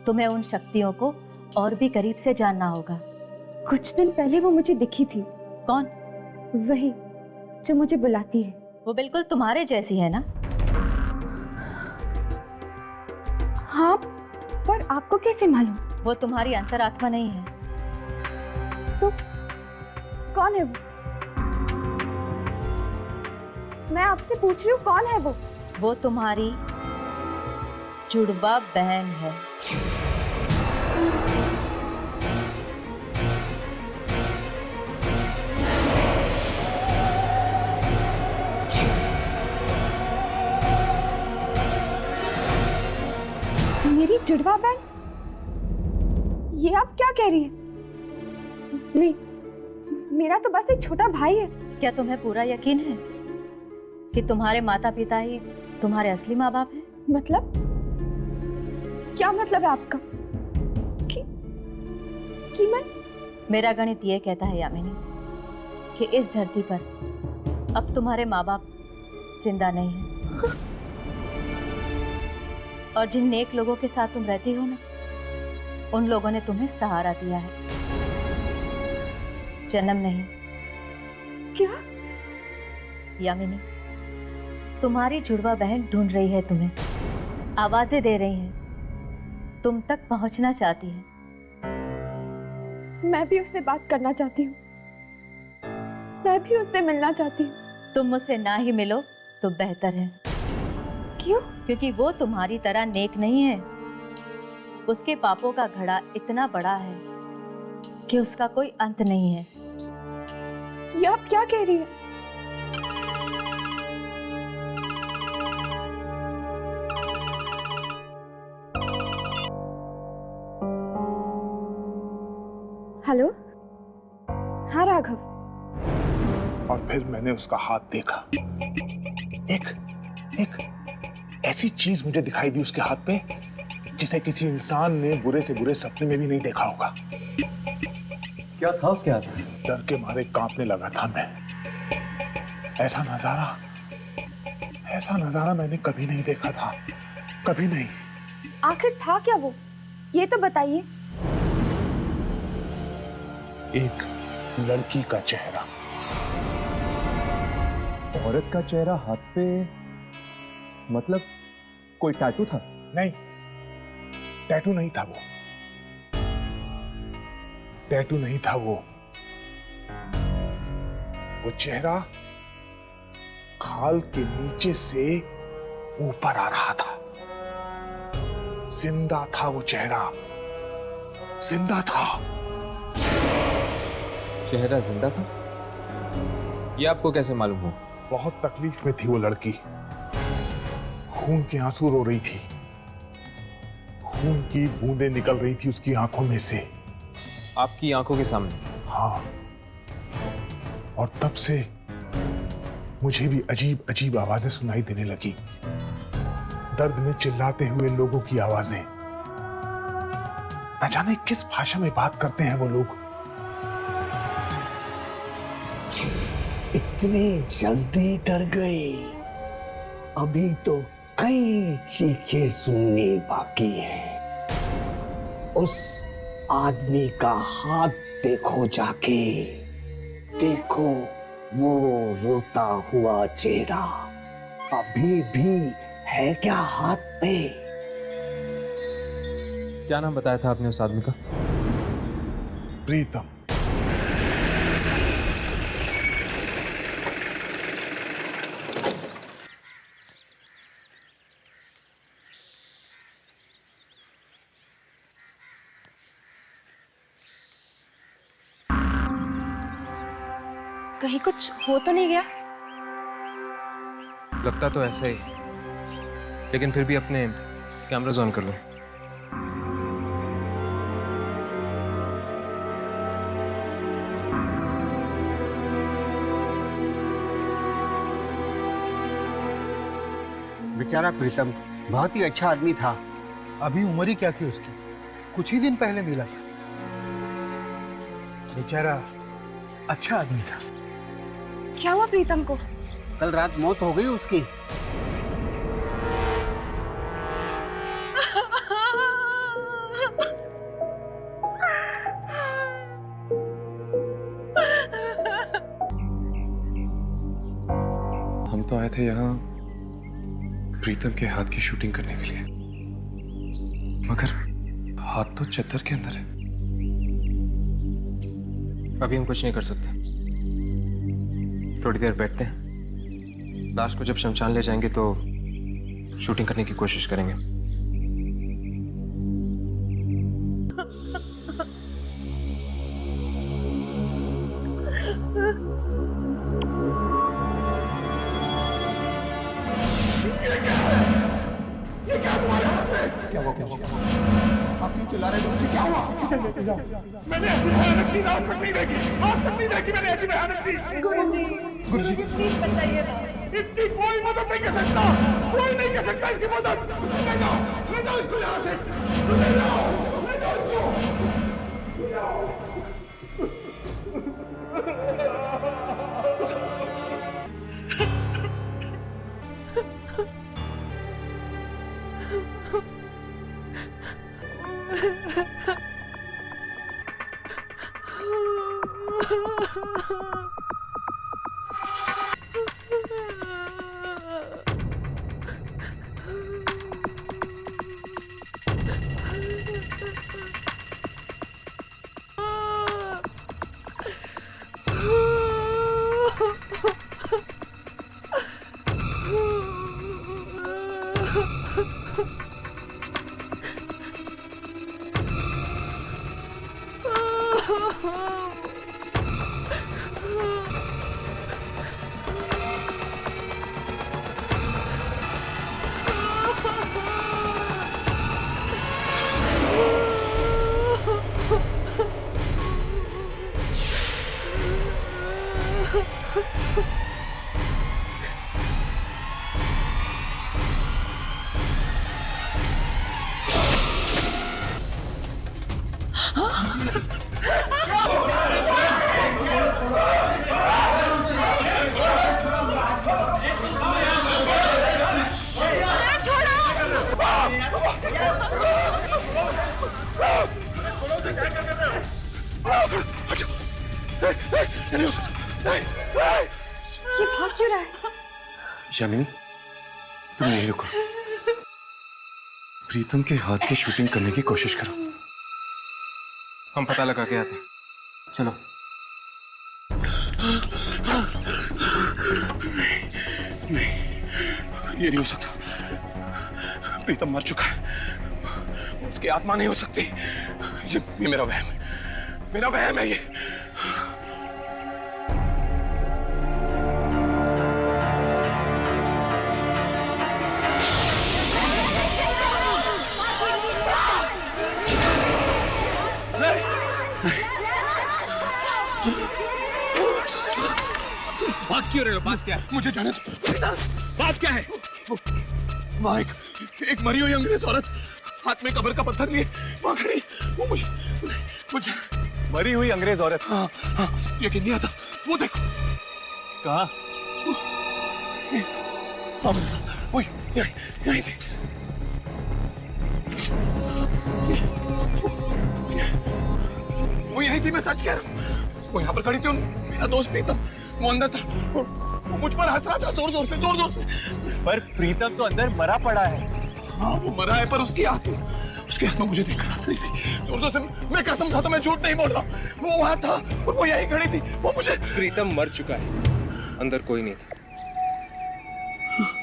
तुम्हें उन शक्तियों को और भी करीब से जानना होगा। कुछ दिन पहले वो मुझे दिखी थी। कौन? वही जो मुझे बुलाती है। वो बिल्कुल तुम्हारे जैसी है ना? हाँ, पर आपको कैसे मालूम? वो तुम्हारी अंतरात्मा नहीं है। तो कौन है वो? मैं आपसे पूछ रही हूँ, कौन है वो? वो तुम्हारी जुड़वा बहन है। मेरी जुड़वा बहन? ये आप क्या कह रही है? नहीं, मेरा तो बस एक छोटा भाई है। क्या तुम्हें पूरा यकीन है कि तुम्हारे माता पिता ही तुम्हारे असली माँ बाप हैं? मतलब? क्या मतलब है आपका? कि मैं? मेरा गणित ये कहता है यामिनी कि इस धरती पर अब तुम्हारे माँ बाप जिंदा नहीं हैं। और जिन नेक लोगों के साथ तुम रहती हो ना, उन लोगों ने तुम्हें सहारा दिया है, जन्म नहीं। क्या? यामिनी, तुम्हारी जुड़वा बहन ढूंढ रही है तुम्हें, आवाजें दे रही हैं तुम तक पहुंचना चाहती है। मैं भी उससे बात करना चाहती हूँ, मैं भी उससे मिलना चाहती हूँ। तुम मुझसे ना ही मिलो तो बेहतर है। क्यों? क्योंकि वो तुम्हारी तरह नेक नहीं है। उसके पापों का घड़ा इतना बड़ा है कि उसका कोई अंत नहीं है। ये आप क्या कह रही है? हेलो, हाँ राघव। और फिर मैंने उसका हाथ देखा। एक ऐसी चीज मुझे दिखाई दी उसके हाथ पे जिसे किसी इंसान ने बुरे से बुरे सपने में भी नहीं देखा होगा। क्या था उसके हाथ में? डर के मारे कांपने लगा था मैं। ऐसा नजारा मैंने कभी नहीं देखा था, कभी नहीं। आखिर था क्या वो, ये तो बताइए। एक लड़की का चेहरा। औरत का चेहरा हाथ पे, मतलब कोई टैटू था? नहीं, टैटू नहीं था वो। टैटू नहीं था वो चेहरा खाल के नीचे से ऊपर आ रहा था। जिंदा था वो चेहरा, जिंदा था। चेहरा जिंदा था? ये आपको कैसे मालूम हो? बहुत तकलीफ में थी वो लड़की। खून के आंसू रो रही थी। खून की बूंदें निकल रही थी उसकी आंखों में से। आपकी आंखों के सामने? हाँ। और तब से मुझे भी अजीब अजीब आवाजें सुनाई देने लगी। दर्द में चिल्लाते हुए लोगों की आवाजें। न जाने किस भाषा में बात करते हैं वो लोग। इतनी जल्दी डर गए? अभी तो कई चीखें सुननी बाकी है। उस आदमी का हाथ देखो जाके, देखो वो रोता हुआ चेहरा अभी भी है क्या हाथ पे? क्या नाम बताया था आपने उस आदमी का? प्रीतम। कहीं कुछ हो तो नहीं गया? लगता तो ऐसा ही, लेकिन फिर भी अपने कैमरास ऑन कर लो। बेचारा प्रीतम बहुत ही अच्छा आदमी था। अभी उम्र ही क्या थी उसकी, कुछ ही दिन पहले मिला था। बेचारा अच्छा आदमी था। क्या हुआ प्रीतम को? कल रात मौत हो गई उसकी। हम तो आए थे यहाँ प्रीतम के हाथ की शूटिंग करने के लिए, मगर हाथ तो चद्दर के अंदर है। अभी हम कुछ नहीं कर सकते। थोड़ी देर बैठते हैं, लाश को जब शमशान ले जाएंगे तो शूटिंग करने की कोशिश करेंगे। ये क्या तुम्हारे हाथ में? क्या हुआ? आप क्यों चिल्ला रहे हो? मुझे क्या हुआ? किसे लेके जाओ? मैंने ऐसी भयानक चीज आज तक नहीं देखी। आज तक नहीं देखी मैंने ऐसी भयानक चीज। गुरुजी प्लीज बताइए। इसकी कोई मदद नहीं कर सकता, कोई नहीं कर सकता इसकी मदद। ले जाओ इसको यहाँ से, ले जाओ इसको। नहीं हो सकता। ये भाग क्यों रहा है? यामिनी, तुम यहीं रुको। प्रीतम के हाथ की शूटिंग करने की कोशिश करो। हम पता लगा के आते हैं। चलो। नहीं, ये नहीं हो सकता। प्रीतम मर चुका है, उसकी आत्मा नहीं हो सकती। ये मेरा वहम है, मेरा वहम है ये। बात क्यों रहे हो? बात क्या है? मुझे जाने दो। बात क्या है? वहाँ एक मरी हुई अंग्रेज औरत हाथ में कब्र का पत्थर लिए वहाँ खड़ी। वो मुझे मरी हुई अंग्रेज औरत? हाँ, यकीन नहीं आता। वो देखो। कहाँ? मेरे साथ। वही यहीं थी। वो यहीं थी, मैं सच कह रहा हूँ। वो यहाँ पर खड़ी थी। मेरा दोस्त प्रीतम वो अंदर था, वो मुझ पर हंस रहा था जोर जोर से। पर प्रीतम तो अंदर मरा पड़ा है। हाँ, वो मरा है, पर उसकी आत्मा मुझे देखकर हंस रही थी जोर जोर से। मैं कसम खाता, मैं झूठ नहीं बोल रहा। वो वहां था और वो यहीं खड़ी थी। वो मुझे। प्रीतम मर चुका है, अंदर कोई नहीं था।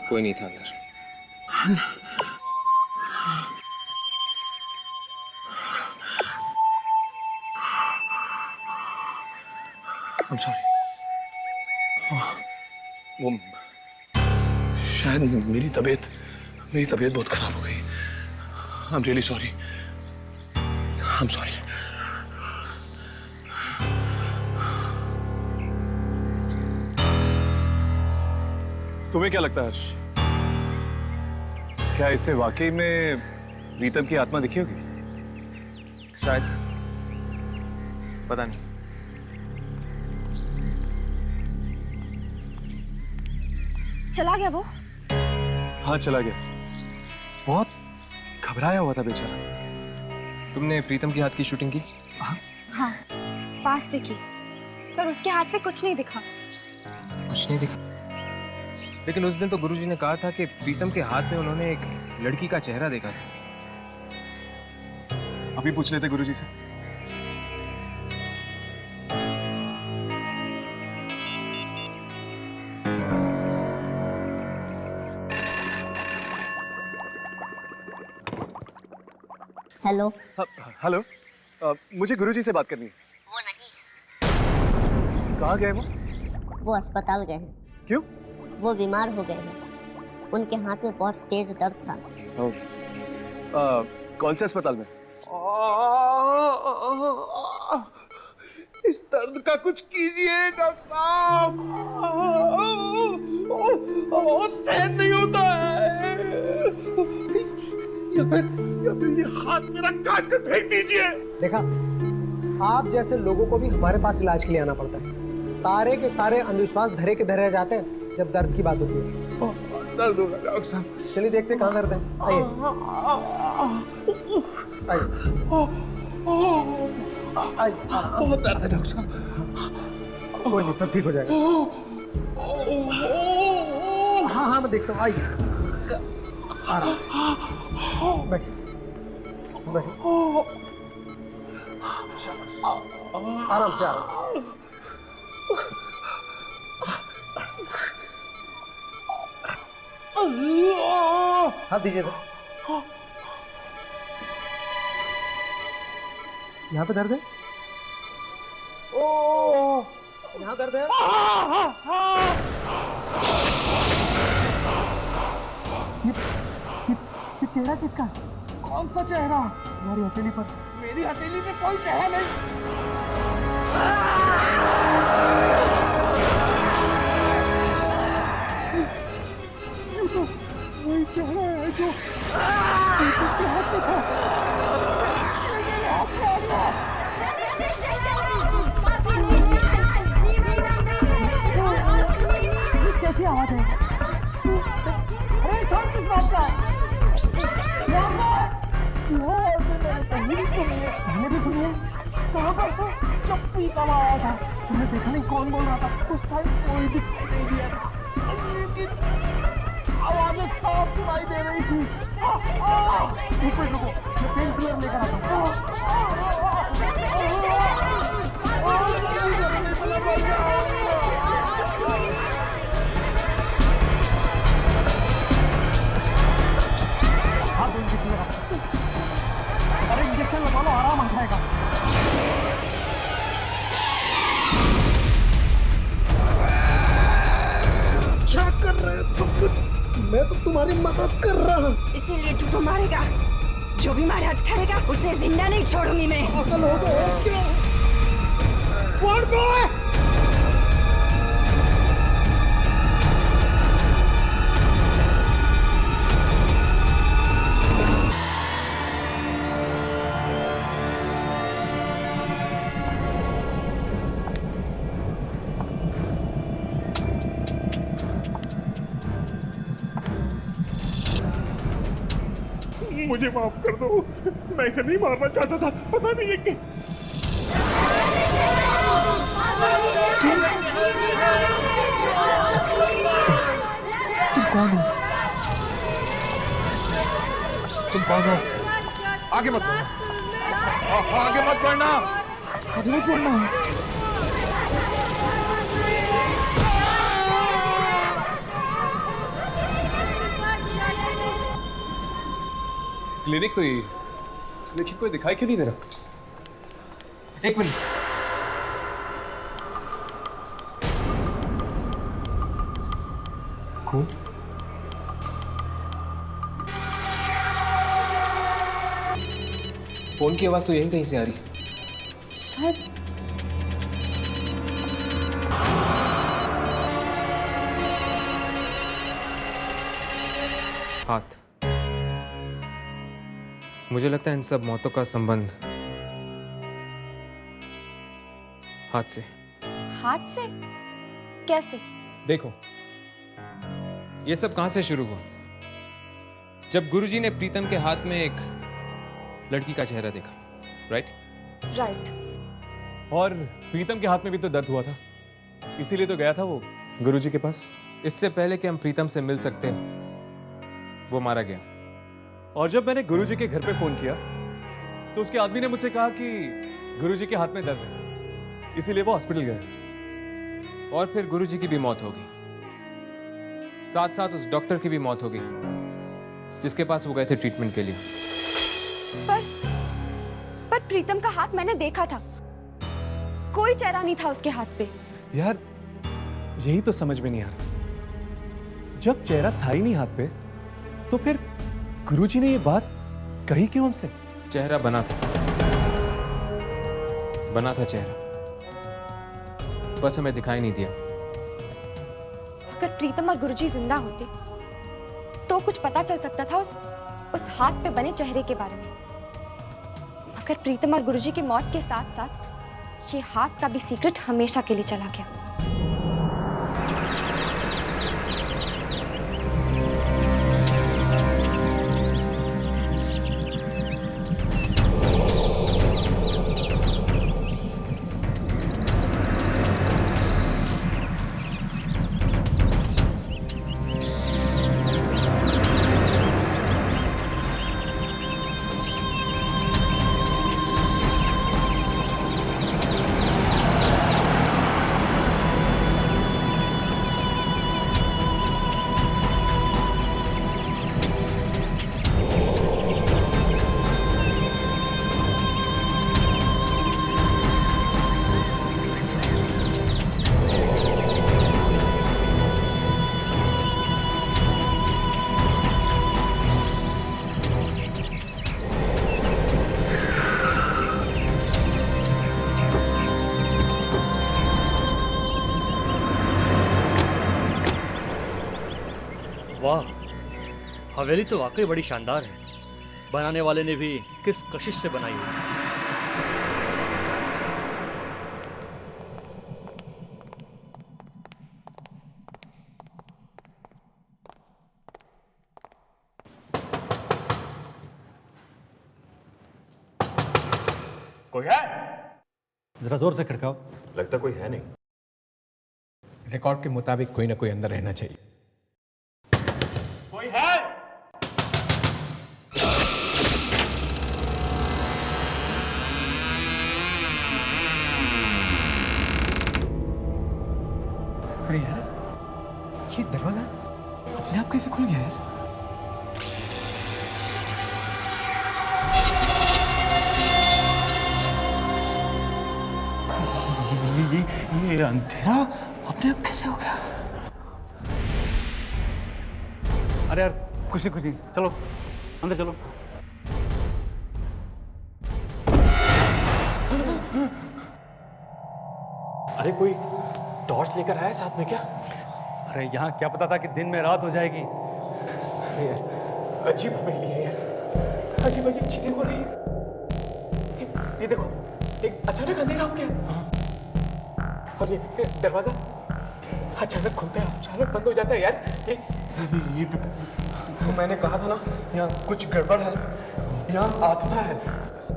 कोई नहीं था अंदर। I'm sorry. वो शायद मेरी तबीयत बहुत खराब हो गई। I'm really sorry. I'm sorry. तुम्हें क्या लगता है हर्ष? क्या इससे वाकई में प्रीतम की आत्मा दिखी होगी? शायद, पता नहीं। चला गया वो? हाँ, चला गया। बहुत घबराया हुआ था बेचारा। तुमने प्रीतम के हाथ की शूटिंग की? हाँ, पास से की, पर उसके हाथ पे कुछ नहीं दिखा। कुछ नहीं दिखा? लेकिन उस दिन तो गुरुजी ने कहा था कि प्रीतम के हाथ में उन्होंने एक लड़की का चेहरा देखा था। अभी पूछ लेते गुरुजी से। हेलो। हेलो, मुझे गुरुजी से बात करनी है। वो नहीं। कहाँ गए वो? वो अस्पताल गए हैं। क्यों? वो बीमार हो गए हैं। उनके हाथ में बहुत तेज दर्द था। कौन से अस्पताल में? इस दर्द का कुछ कीजिए डॉक्टर साहब। और सहन नहीं होता है। या फिर ये हाथ मेरा काट कर फेंक दीजिए। देखा, आप जैसे लोगों को भी हमारे पास इलाज के लिए आना पड़ता है। सारे के सारे अंधविश्वास धरे के धरे जाते हैं जब दर्द की बात होती है। दर्द होगा डॉक्टर साहब। चलिए देखते कहाँ दर्द है। आइए। बहुत दर्द है डॉक्टर साहब। कोई नहीं, सब ठीक हो जाएगा। हाँ, मैं देखता हूँ। आइए, आराम से बैठिए। आराम से। हाथ दीजिए। यहाँ पे दर्द है? ओ यहाँ कर दे। ये चेहरा किसका? कौन सा चेहरा? मेरी हथेली पर। मेरी हथेली पे कोई चेहरा नहीं। ये तो वही चेहरा है जो के हाथ में था। कैसी आवाज है? अरे कौन किस बात का? पहले भी सुनिए। कहाँ पर से चप्पी का आया था? तुमने देखा नहीं कौन बोल रहा था? उस टाइम कोई दिखाई नहीं दिया था। आवाजें साफ सुनाई दे रही थी। एक मिनट रुको, मैं पेन किलर लेकर आता हूँ। अरे इंजेक्शन लगा लो, आराम आ जाएगा। क्या कर रहे हो तुम? मैं तो तुम्हारी मदद कर रहा हूँ। इसीलिए टूटो मारेगा। जो भी मारे हट करेगा उसे जिंदा नहीं छोड़ूंगी मैं। अकल हो तो क्या? One boy! मुझे माफ कर दो, मैं इसे नहीं मारना चाहता था। पता नहीं है कि तुम कौन हो? तुम कौन हो? आगे मत बढ़ना। आगे मत बढ़ना। आगे मत बढ़ना। क्लिनिक तो यही, लेकिन कोई दिखाई क्यों नहीं दे रहा? एक मिनट। खून? फोन की आवाज तो यहीं कहीं से आ रही। शायद हाथ। मुझे लगता है इन सब मौतों का संबंध हाथ से। हाथ से? कैसे? देखो, ये सब कहां से शुरू हुआ? जब गुरुजी ने प्रीतम के हाथ में एक लड़की का चेहरा देखा, राइट? और प्रीतम के हाथ में भी तो दर्द हुआ था, इसीलिए तो गया था वो गुरुजी के पास। इससे पहले कि हम प्रीतम से मिल सकते हैं, वो मारा गया। और जब मैंने गुरुजी के घर पे फोन किया तो उसके आदमी ने मुझसे कहा कि गुरुजी के हाथ में दर्द है, इसीलिए वो हॉस्पिटल गए। और फिर गुरुजी की भी मौत हो गई, साथ साथ उस डॉक्टर की भी मौत हो गई जिसके पास वो गए थे ट्रीटमेंट के लिए। पर प्रीतम का हाथ मैंने देखा था, कोई चेहरा नहीं था उसके हाथ पे। यार यही तो समझ में नहीं आ रहा, जब चेहरा था ही नहीं हाथ पे तो फिर गुरुजी ने ये बात कही क्यों हमसे? चेहरा बना था चेहरा, बस हमें दिखाई नहीं दिया। अगर प्रीतम और गुरुजी जिंदा होते तो कुछ पता चल सकता था उस हाथ पे बने चेहरे के बारे में। मगर प्रीतम और गुरुजी की मौत के साथ साथ ये हाथ का भी सीक्रेट हमेशा के लिए चला गया। वाह, हवेली तो वाकई बड़ी शानदार है। बनाने वाले ने भी किस कशिश से बनाई होगी। कोई है? जरा जोर से खड़काओ। लगता कोई है नहीं। रिकॉर्ड के मुताबिक कोई ना कोई अंदर रहना चाहिए। कोई है? अरे यार, ये दरवाजा अपने आप कैसे खुल गया यार? ये अंधेरा अपने आप कैसे हो गया? अरे यार, कुछ नहीं, चलो अंदर चलो। अरे कोई टॉर्च लेकर आया साथ में क्या? अरे यहाँ क्या पता था कि दिन में रात हो जाएगी। अरे यार, अजीब हवेली है यार, अजीब अजीब चीजें हो रही है। ये देखो, एक अचानक अंधेरा हो गया और ये दरवाजा अचानक खुलता है, अचानक बंद हो जाता है यार। ये तो मैंने कहा था ना, यहाँ कुछ गड़बड़ है, यहाँ आत्मा है।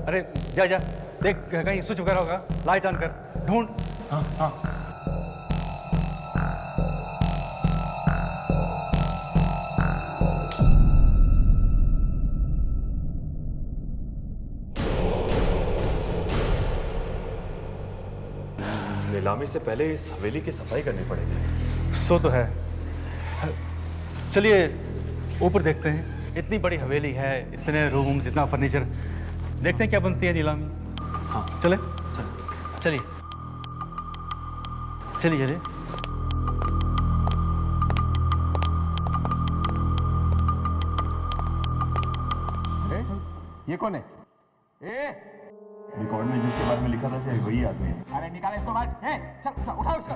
अरे जा देख, कहीं स्विच वगैरह होगा, लाइट ऑन कर, ढूंढ। हाँ। नीलामी से पहले इस हवेली की सफाई करनी पड़ेगी। सो तो है। चलिए ऊपर देखते हैं। इतनी बड़ी हवेली है, इतने रूम, जितना फर्नीचर, देखते हैं क्या बनती है नीलामी। हाँ चले, चलिए। ये कौन है? रिकॉर्ड में जिसके बारे में लिखा था शायद वही आदमी है। अरे निकाले इसको बाहर। चल उठाओ उसको।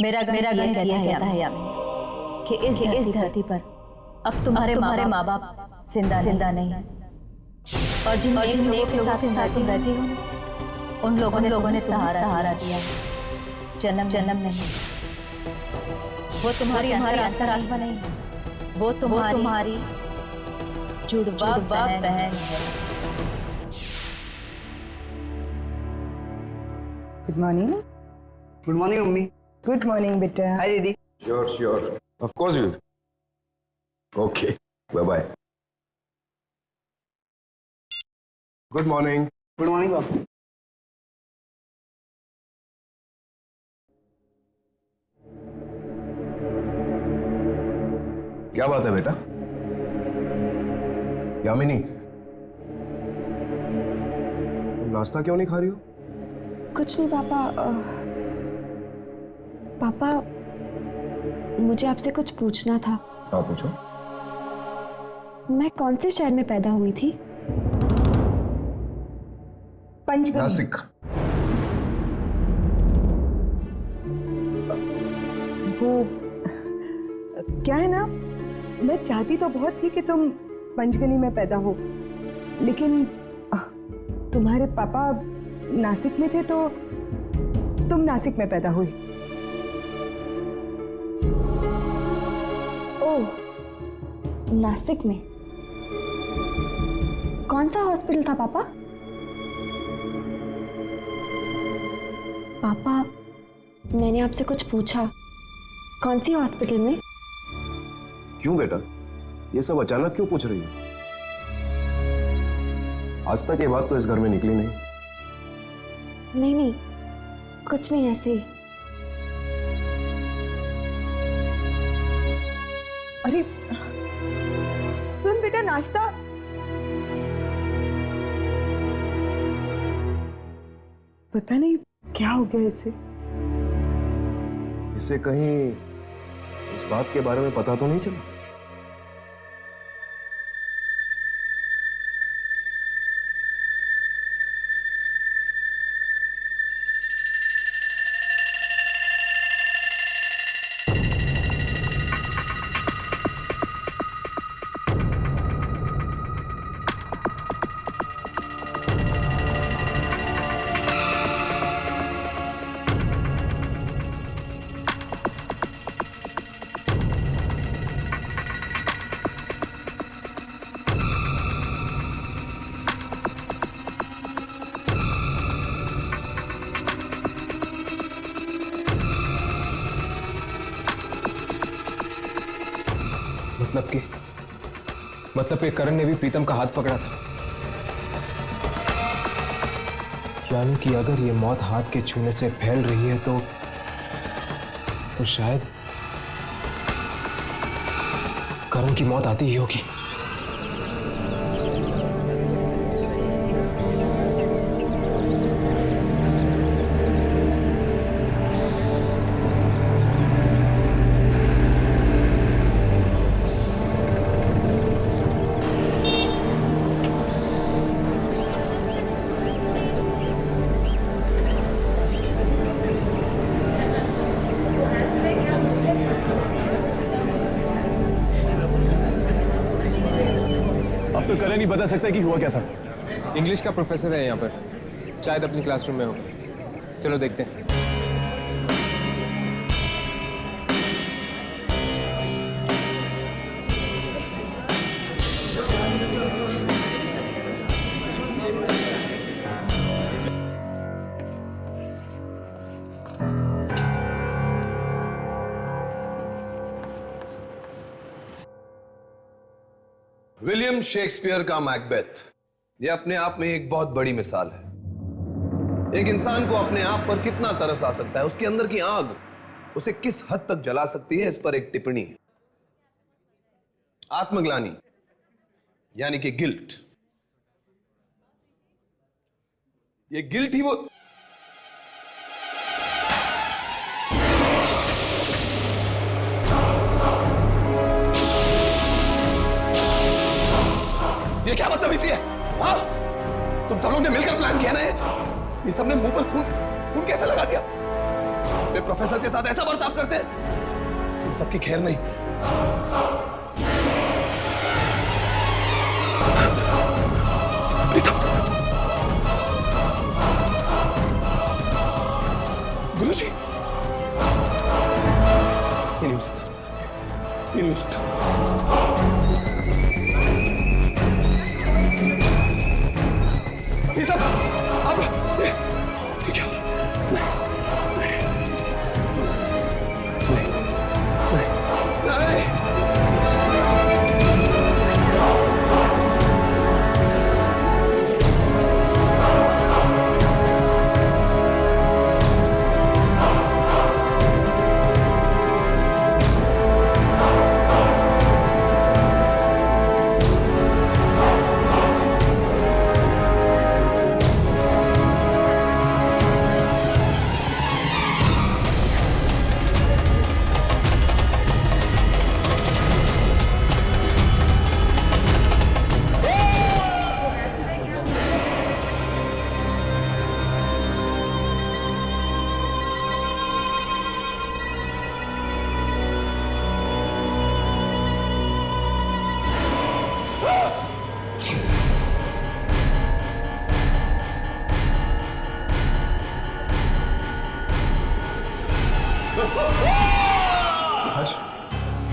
मेरा गम कहता है यामिनी कि इस धरती पर अब तुम्हारे माँ बाप जिंदा नहीं है, और जिन लोगों के साथ तुम रहती हो, उन लोगों ने सहारा दिया, जन्म नहीं। वो तुम्हारी अंतरात्मा नहीं है, वो तुम्हारी जुड़वा बहन है। Good morning. Good morning mummy. Good morning बेटा। हाय दीदी। Sure. Of course we will. Okay. Bye-bye. Good morning. Good morning बाबू। क्या बात है बेटा? यामिनी, तुम नाश्ता क्यों नहीं खा रही हो? कुछ नहीं पापा। पापा, मुझे आपसे कुछ पूछना था। हाँ पूछो। मैं कौन से शहर में पैदा हुई थी? पंचगनी। नासिक। वो क्या है ना, मैं चाहती तो बहुत थी कि तुम पंचगनी में पैदा हो, लेकिन तुम्हारे पापा नासिक में थे तो तुम नासिक में पैदा हुई। ओह, नासिक में? कौन सा हॉस्पिटल था पापा? पापा, मैंने आपसे कुछ पूछा, कौन सी हॉस्पिटल में? क्यों बेटा, ये सब अचानक क्यों पूछ रही हो? आज तक ये बात तो इस घर में निकली नहीं। नहीं, कुछ नहीं, ऐसे ही। अरे सुन बेटा, नाश्ता। पता नहीं क्या हो गया इसे। इसे कहीं इस बात के बारे में पता तो नहीं चला? मतलब कि करण ने भी प्रीतम का हाथ पकड़ा था। यानी कि अगर ये मौत हाथ के छूने से फैल रही है तो शायद करण की मौत आती ही होगी। नहीं बता सकता कि हुआ क्या था। इंग्लिश का प्रोफेसर है यहाँ पर, शायद अपनी क्लासरूम में होगा। चलो देखते हैं। विलियम शेक्सपियर का मैकबेथ, यह अपने आप में एक बहुत बड़ी मिसाल है। एक इंसान को अपने आप पर कितना तरस आ सकता है, उसके अंदर की आग उसे किस हद तक जला सकती है, इस पर एक टिप्पणी है। आत्मग्लानि यानी कि गिल्ट, ये गिल्ट ही वो ये क्या बदतमीजी है? हाँ? तुम सब लोग ने मिलकर प्लान किया ना ये सबने मुंह पर खून कैसे लगा दिया? वे प्रोफेसर के साथ ऐसा बर्ताव करते हैं? तुम सबकी खैर नहीं। गुरुजी, ये नहीं हो सकता, ये नहीं हो सकता। ये सब अब ये क्या?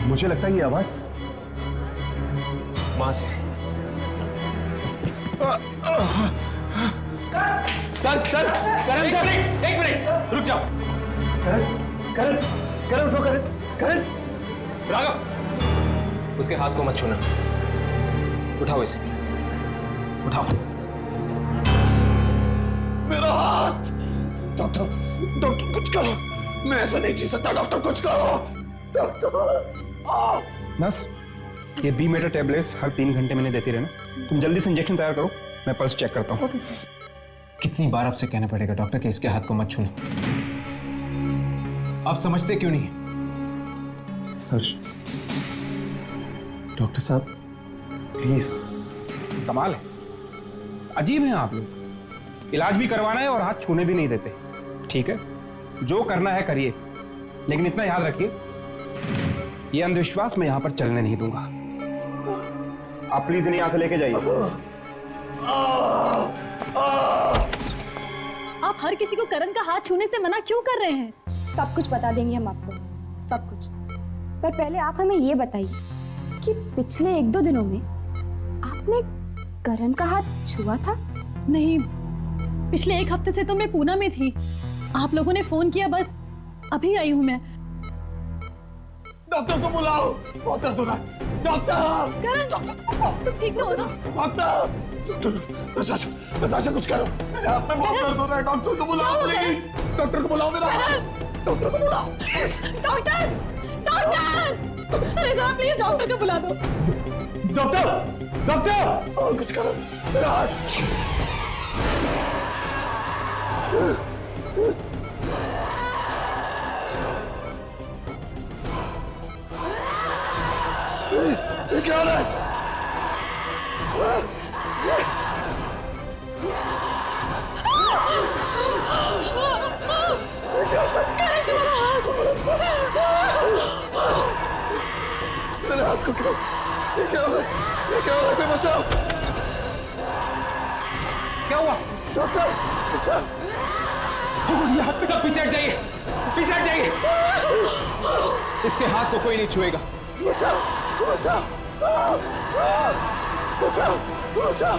मुझे लगता है ये आवाज मां से। सर सर करण सर एक मिनट रुक जाओ। करण करण उठो करण करण। राघव उसके हाथ को मत छूना। उठाओ इसे, उठाओ। मेरा हाथ। डॉक्टर डॉक्टर कुछ करो, मैं ऐसा नहीं जी सकता। डॉक्टर कुछ करो डॉक्टर। नर्स ये बी मेटा टेबलेट्स हर 3 घंटे में देती रहना। तुम जल्दी से इंजेक्शन तैयार करो, मैं पल्स चेक करता हूँ। Okay sir. कितनी बार आपसे कहना पड़ेगा डॉक्टर कि इसके हाथ को मत छूना? आप समझते क्यों नहीं? हर्ष डॉक्टर साहब प्लीज। कमाल है, अजीब हैं आप लोग। इलाज भी करवाना है और हाथ छूने भी नहीं देते। ठीक है, जो करना है करिए, लेकिन इतना याद रखिए ये अंधविश्वास मैं यहां पर चलने नहीं दूंगा। आप प्लीज इन्हें यहां से लेके जाइए। आप हर किसी को करण का हाथ छूने से मना क्यों कर रहे हैं? सब कुछ बता देंगे हम आपको, सब कुछ। पर पहले आप हमें ये बताइए कि पिछले 1-2 दिनों में आपने करण का हाथ छुआ था? नहीं, पिछले 1 हफ्ते से तो मैं पूना में थी। आप लोगों ने फोन किया, बस अभी आई हूँ मैं। डॉक्टर को बुलाओ, बहुत दर्द हो रहा है। डॉक्टर करण, तुम ठीक तो हो ना? डॉक्टर नताशा कुछ करो, मेरे हाथ में बहुत दर्द हो रहा है। डॉक्टर को बुलाओ प्लीज। डॉक्टर को बुलाओ, मेरा डॉक्टर को बुलाओ प्लीज। डॉक्टर डॉक्टर, अरे जरा प्लीज डॉक्टर को बुला दो। डॉक्टर डॉक्टर कुछ करो, मेरा हाथ। ये क्या हो रहा है? मेरे हाथ को क्या? ये क्या हो रहा है? ये क्या हो रहा है? कोई बचाओ! क्या हुआ? डॉक्टर बचाओ! ये हाथ पे सब पीछे हट जाइए, पीछे हट जाइए। इसके हाथ को कोई नहीं छुएगा। बचाओ बचाओ बचाओ बचाओ।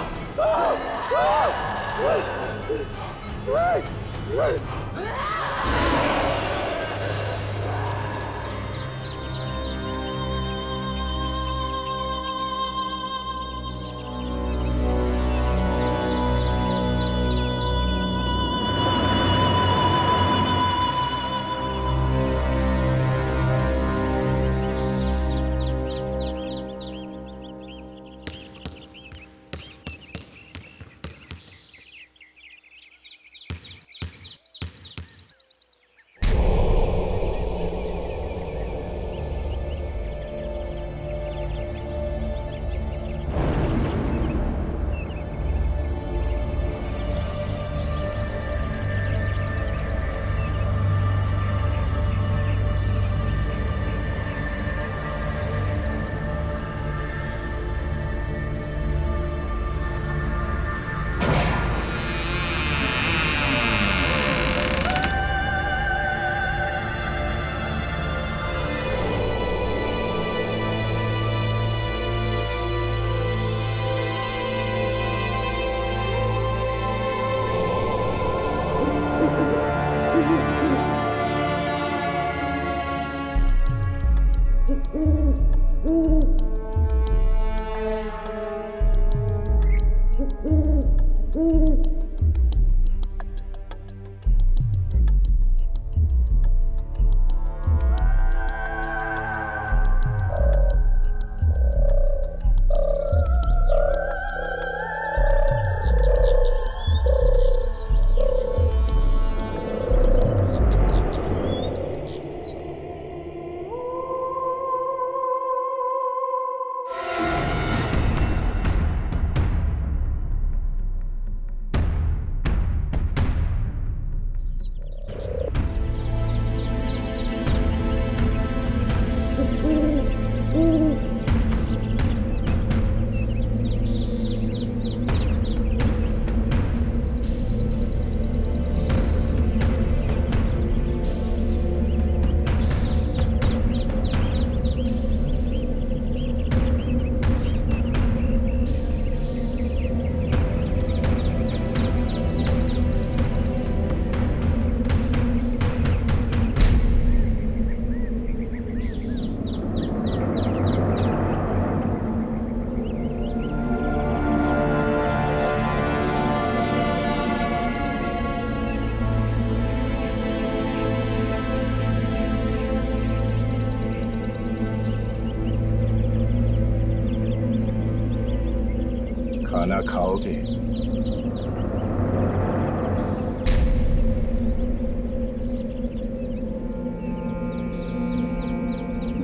खाना खाओगे?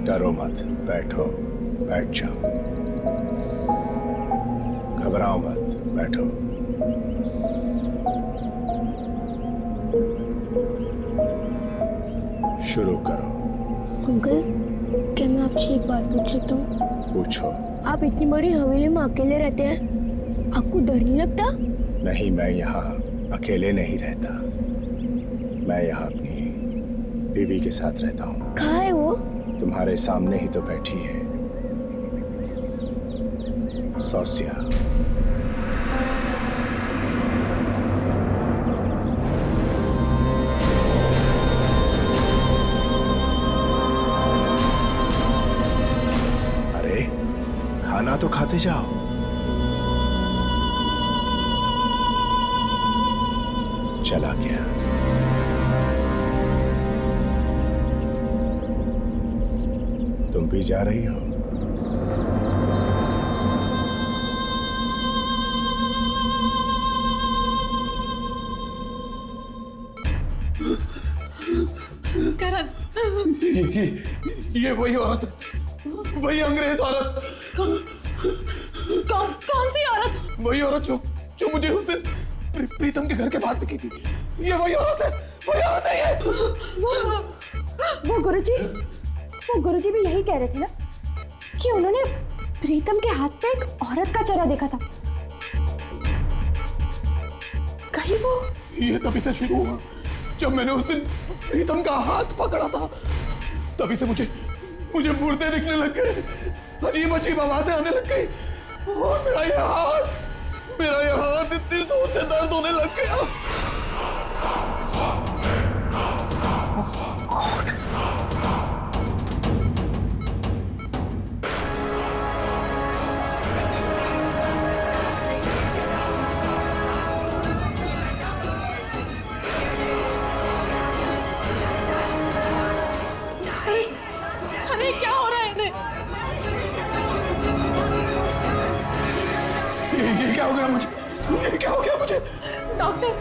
डरो मत, बैठो, बैठ जाओ। घबराओ मत, बैठो। शुरू करो। अंकल, क्या मैं आपसे एक बात पूछ सकता हूँ? पूछो। आप इतनी बड़ी हवेली में अकेले रहते हैं, आपको डर नहीं लगता? नहीं, मैं यहाँ अकेले नहीं रहता। मैं यहाँ अपनी बीवी के साथ रहता हूँ। कहाँ है वो? तुम्हारे सामने ही तो बैठी है, सौस्या। अरे खाना तो खाते जाओ। चला गया। तुम भी जा रही हो? करण, ये वही औरत, वही अंग्रेज औरत। कौन सी औरत? वही औरत जो मुझे उस दिन प्रीतम के घर के बाहर दिखी थी। ये वही औरत है, वही औरत है ये। वो गुरुजी भी यही कह रहे थे ना कि उन्होंने प्रीतम के हाथ पे एक औरत का चेहरा देखा था। कहीं वो ये तभी से शुरू हुआ जब मैंने उस दिन प्रीतम का हाथ पकड़ा था। तभी से मुझे मुर्दे दिखने लग गए, अजीब अजीब आवाजें आने लग गई और मेरा ये हाथ इतनी जोर से दर्द होने लग गया। अरे क्या हो रहा है इन्हें? ये क्या हो गया मुझे? ये क्या हो गया मुझे? डॉक्टर,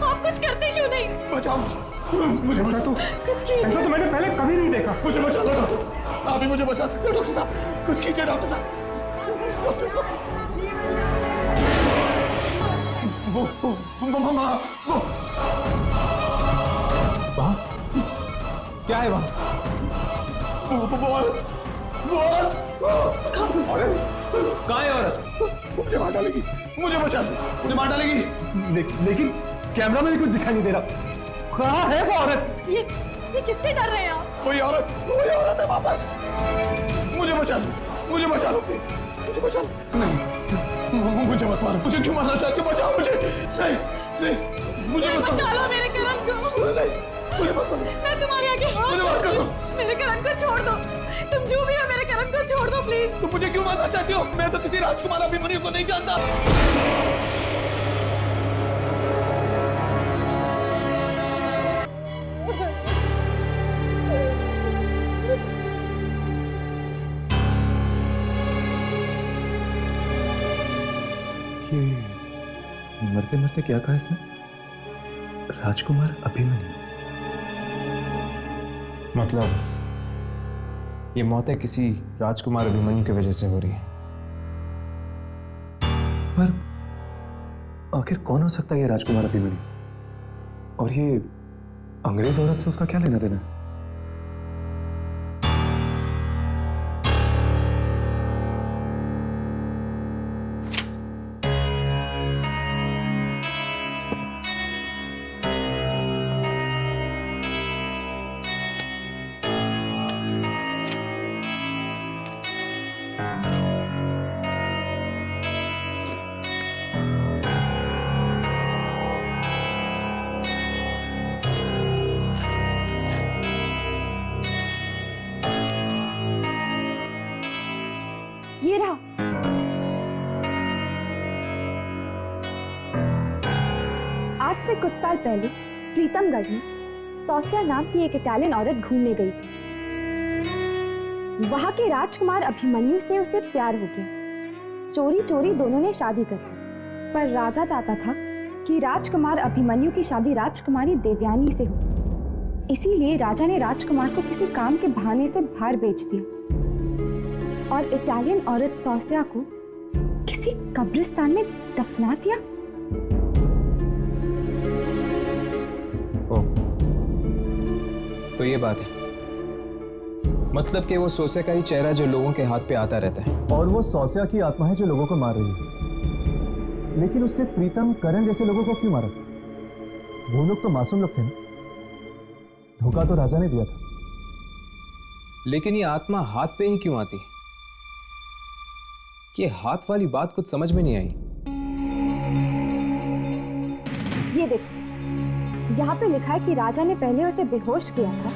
आप कुछ करते क्यों नहीं? बचाओ मुझे, बचा तो कुछ कीजिए। ऐसा तो मैंने पहले कभी नहीं देखा। मुझे बचा लो डॉक्टर साहब, आप ही मुझे बचा सकते हो डॉक्टर साहब। कुछ कीजिए डॉक्टर साहब, डॉक्टर साहब। वहाँ क्या है? वहाँ वो औरत कहाँ है औरत? मुझे मार डालेगी, मुझे बचा दो, मुझे मार डालेगी। लेकिन कैमरा में भी कुछ दिखाई नहीं दे रहा। कहाँ है वो औरत? ये किससे डर रहे हैं आप? वही औरत है वहाँ पर। मुझे बचा लो प्लीज, मुझे बचा लो। नहीं, मुझे मत मारो। मुझे क्यों मारना चाहते हो? बचाओ मुझे। नहीं, मुझे मत बचा लो मेरे करण को। मुझे मत मारो। मैं तुम्हारे आगे हाथ जोड़ती हूँ। मेरे करण को छोड़ दो। तुम जो भी हो मेरे करण को छोड़ दो प्लीज। तुम मुझे क्यों मारना चाहती हो? मैं तो किसी राजकुमार अभिमन्यु को नहीं जानता। मरते मरते क्या कहा इसने? राजकुमार अभिमन्यु। मतलब ये मौतें किसी राजकुमार अभिमन्यु की वजह से हो रही है। पर आखिर कौन हो सकता है ये राजकुमार अभिमन्यु? और ये अंग्रेज औरत से उसका क्या लेना देना है? ये रहा। आज से कुछ साल पहले प्रीतमगढ़ में सौस्या नाम की एक इटालियन औरत घूमने गई थी। वहां के राजकुमार अभिमन्यु से उसे प्यार हो गया। चोरी चोरी दोनों ने शादी कर ली। पर राजा चाहता था कि राजकुमार अभिमन्यु की शादी राजकुमारी देवयानी से हो। इसीलिए राजा ने राजकुमार को किसी काम के बहाने से बाहर भेज दिया और इटालियन औरत सौस्या को किसी कब्रिस्तान में दफना दिया। ओ, तो ये बात है, मतलब कि वो सोसे का ही चेहरा जो लोगों के हाथ पे आता रहता है। और वो सौस्या की आत्मा है जो लोगों को मार रही है। लेकिन उसने प्रीतम, करण जैसे लोगों को क्यों मारा? वो लोग तो मासूम लोग थे ना। धोखा तो राजा ने दिया था। लेकिन ये आत्मा हाथ पे ही क्यों आती? ये हाथ वाली बात कुछ समझ में नहीं आई। ये देखो, यहाँ पे लिखा है कि राजा ने पहले उसे बेहोश किया था,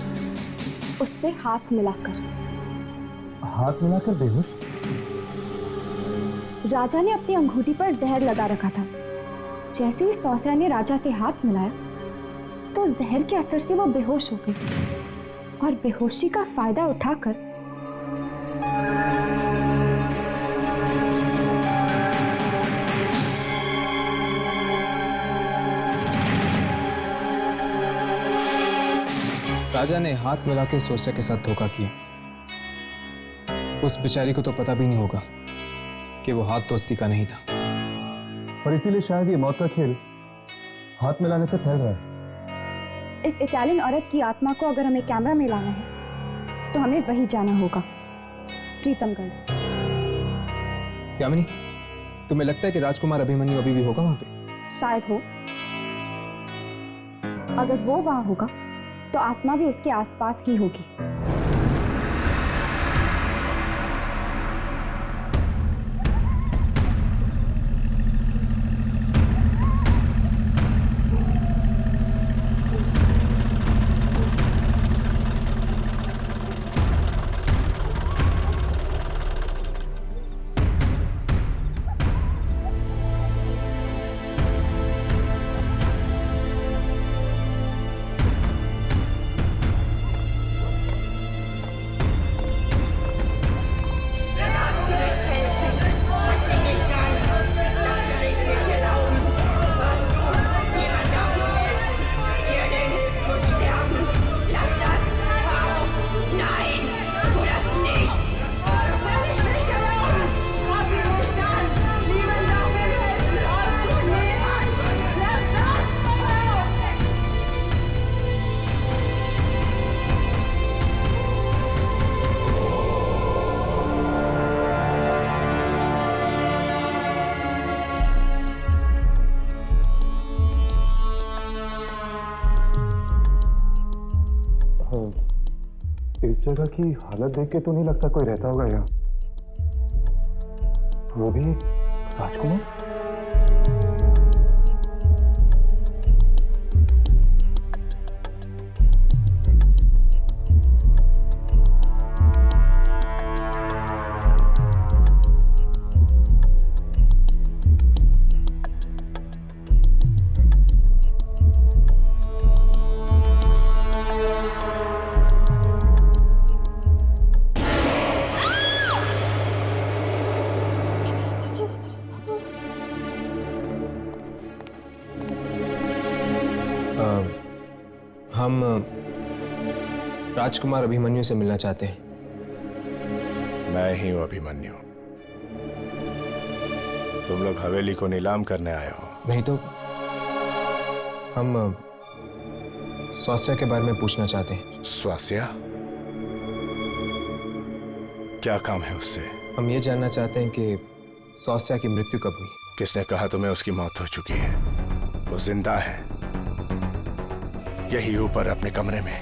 उससे हाथ मिलाकर। हाथ मिलाकर बेहोश? राजा ने अपनी अंगूठी पर जहर लगा रखा था। जैसे ही सौस्या ने राजा से हाथ मिलाया तो जहर के असर से वो बेहोश हो गई और बेहोशी का फायदा उठाकर राजा ने हाथ मिला के सोस्या के साथ धोखा किया। उस बेचारी को तो पता भी नहीं होगा कि वो हाथ दोस्ती का नहीं था। और इसीलिए शायद ये मौत का खेल हाथ मिलाने से फैल रहा है। इस इटालियन औरत की आत्मा को अगर हमें कैमरा में लाना है तो हमें वही जाना होगा, प्रीतमगढ़। यामिनी, तुम्हें लगता है कि राजकुमार अभिमन्यु अभी भी होगा वहां पे? शायद हो। अगर वो वहां होगा तो आत्मा भी उसके आसपास ही होगी। इस जगह की हालत देख के तो नहीं लगता कोई रहता होगा यहाँ। वो भी राजकुमार। हम राजकुमार अभिमन्यु से मिलना चाहते हैं। मैं ही हूं अभिमन्यु। तुम लोग हवेली को नीलाम करने आए हो? नहीं तो हम स्वास्या के बारे में पूछना चाहते हैं। स्वास्या? क्या काम है उससे? हम ये जानना चाहते हैं कि स्वास्या की मृत्यु कब हुई। किसने कहा तुम्हें उसकी मौत हो चुकी है? वो जिंदा है, यही ऊपर अपने कमरे में।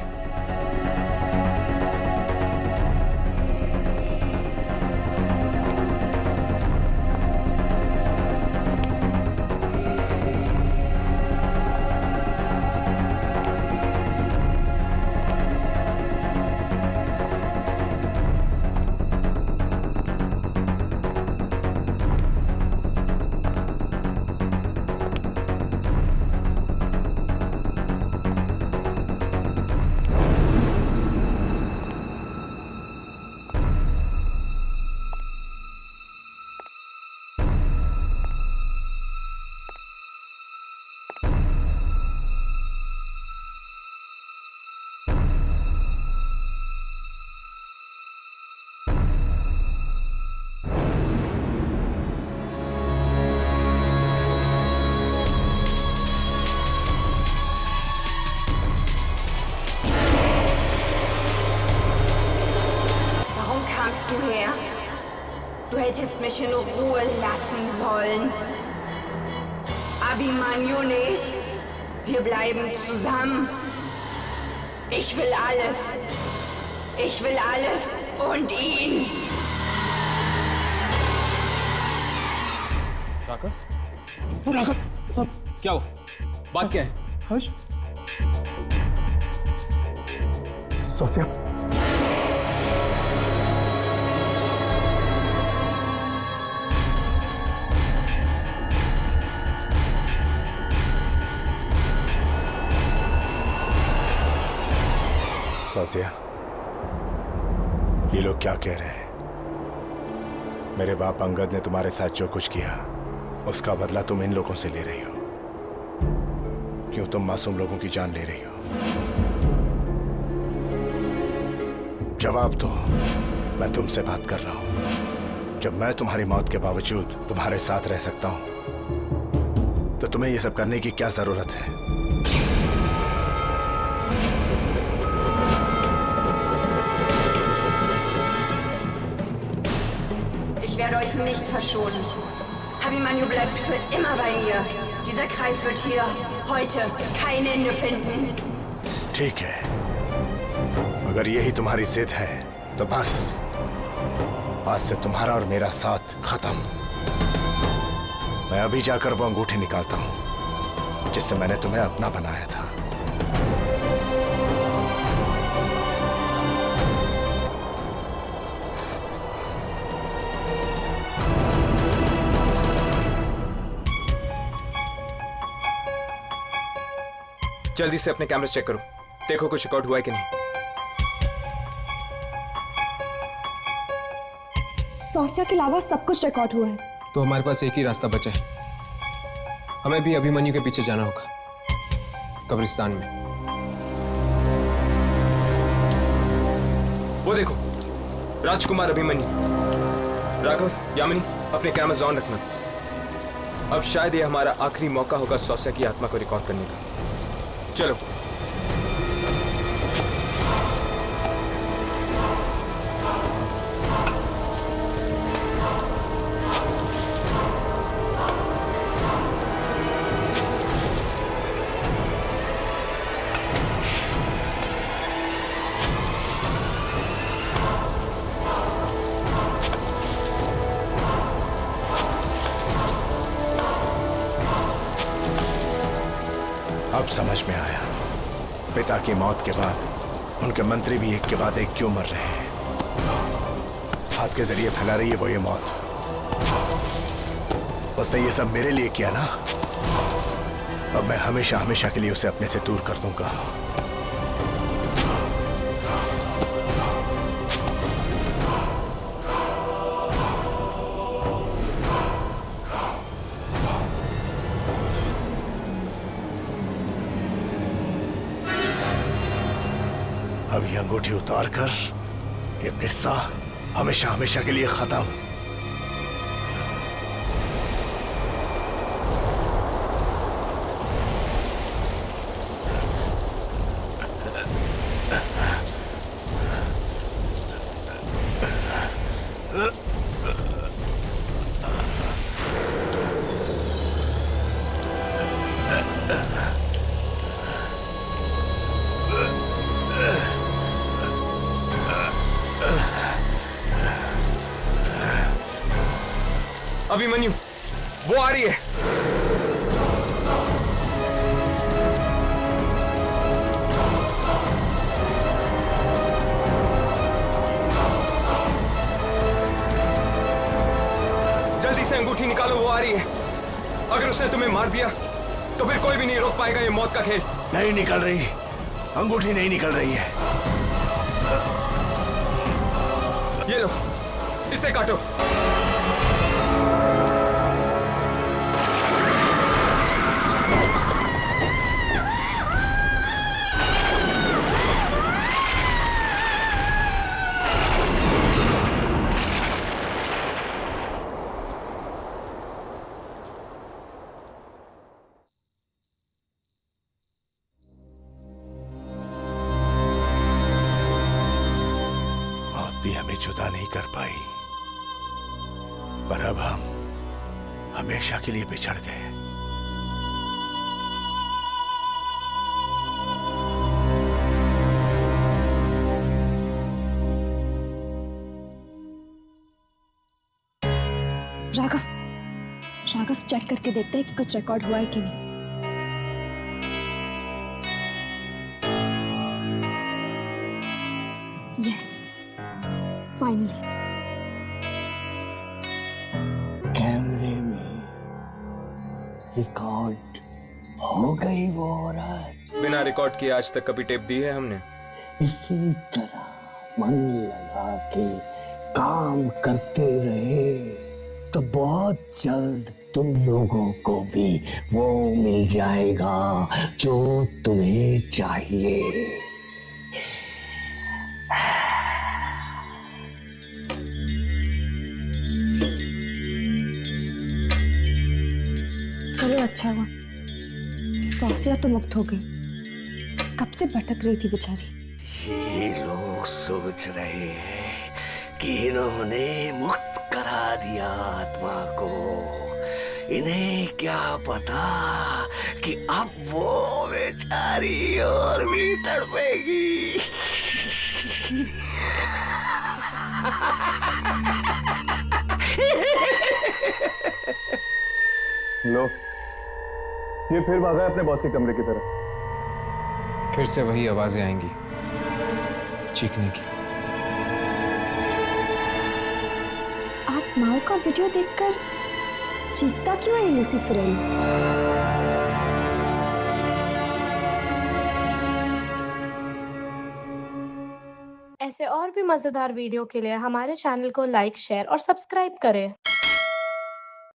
kamst du her? Du hättest mich in Ruhe lassen sollen. Abhimanyu nicht. Wir bleiben zusammen. Ich will alles. Ich will alles und ihn. Raghav, क्या हुआ? बात क्या है? हर्ष, सोचा सौसिया, ये लोग क्या कह रहे हैं? मेरे बाप अंगद ने तुम्हारे साथ जो कुछ किया उसका बदला तुम इन लोगों से ले रही हो। क्यों तुम मासूम लोगों की जान ले रही हो? जवाब दो। मैं तुमसे बात कर रहा हूं। जब मैं तुम्हारी मौत के बावजूद तुम्हारे साथ रह सकता हूं तो तुम्हें यह सब करने की क्या जरूरत है? Ich werde euch nicht verschonen. Abhimanyu bleibt für immer bei mir. Dieser Kreis wird hier heute kein Ende finden. ठीक है, अगर यही तुम्हारी जिद है तो बस आज से तुम्हारा और मेरा साथ खत्म। मैं अभी जाकर वो अंगूठी निकालता हूं जिससे मैंने तुम्हें अपना बनाया था। जल्दी से अपने कैमरे चेक करो, देखो कुछ रिकॉर्ड हुआ है कि नहीं। सौसिया के अलावा सब कुछ रिकॉर्ड हुआ है। तो हमारे पास एक ही रास्ता बचा है। हमें भी अभिमन्यु के पीछे जाना होगा, कब्रिस्तान में। वो देखो, राजकुमार अभिमन्यु। राघव, यामिनी, अपने कैमरास ऑन रखना। अब शायद ये हमारा आखिरी मौका होगा सौसिया की आत्मा को रिकॉर्ड करने का। चलो। अब समझ में आया, पिता की मौत के बाद उनके मंत्री भी एक के बाद एक क्यों मर रहे हैं। हाथ के जरिए फैला रही है वो ये मौत। उसने ये सब मेरे लिए किया ना, अब मैं हमेशा हमेशा के लिए उसे अपने से दूर कर दूंगा। अब ये अंगूठी उतार कर ये किस्सा हमेशा हमेशा के लिए खत्म। अभिमन्यु, वो आ रही है। जल्दी से अंगूठी निकालो, वो आ रही है। अगर उसने तुम्हें मार दिया तो फिर कोई भी नहीं रोक पाएगा ये मौत का खेल। नहीं निकल रही, अंगूठी नहीं निकल रही है। ये लो, इसे काटो। जुदा नहीं कर पाई, पर अब हम हमेशा के लिए बिछड़ गए। राघव चेक करके देखते हैं कि कुछ रिकॉर्ड हुआ है कि नहीं। Yes, finally. कैमरे में रिकॉर्ड हो गई वो औरत। बिना रिकॉर्ड किए आज तक कभी टेप दी है हमने? इसी तरह मन लगा के काम करते रहे तो बहुत जल्द तुम लोगों को भी वो मिल जाएगा जो तुम्हें चाहिए। चलो अच्छा हुआ, सौसिया तो मुक्त हो गई। कब से भटक रही थी बेचारी। ये लोग सोच रहे हैं कि इन्होंने मुक्त करा दिया आत्मा को। इन्हें क्या पता कि अब वो बेचारी और भी तड़पेगी। लो, ये फिर भागा है अपने बॉस के कमरे की तरफ। फिर से वही आवाजें आएंगी चीखने की। आत्माओं का वीडियो देखकर चीखता क्यों है लूसीफर? ऐसे और भी मजेदार वीडियो के लिए हमारे चैनल को लाइक, शेयर और सब्सक्राइब करें।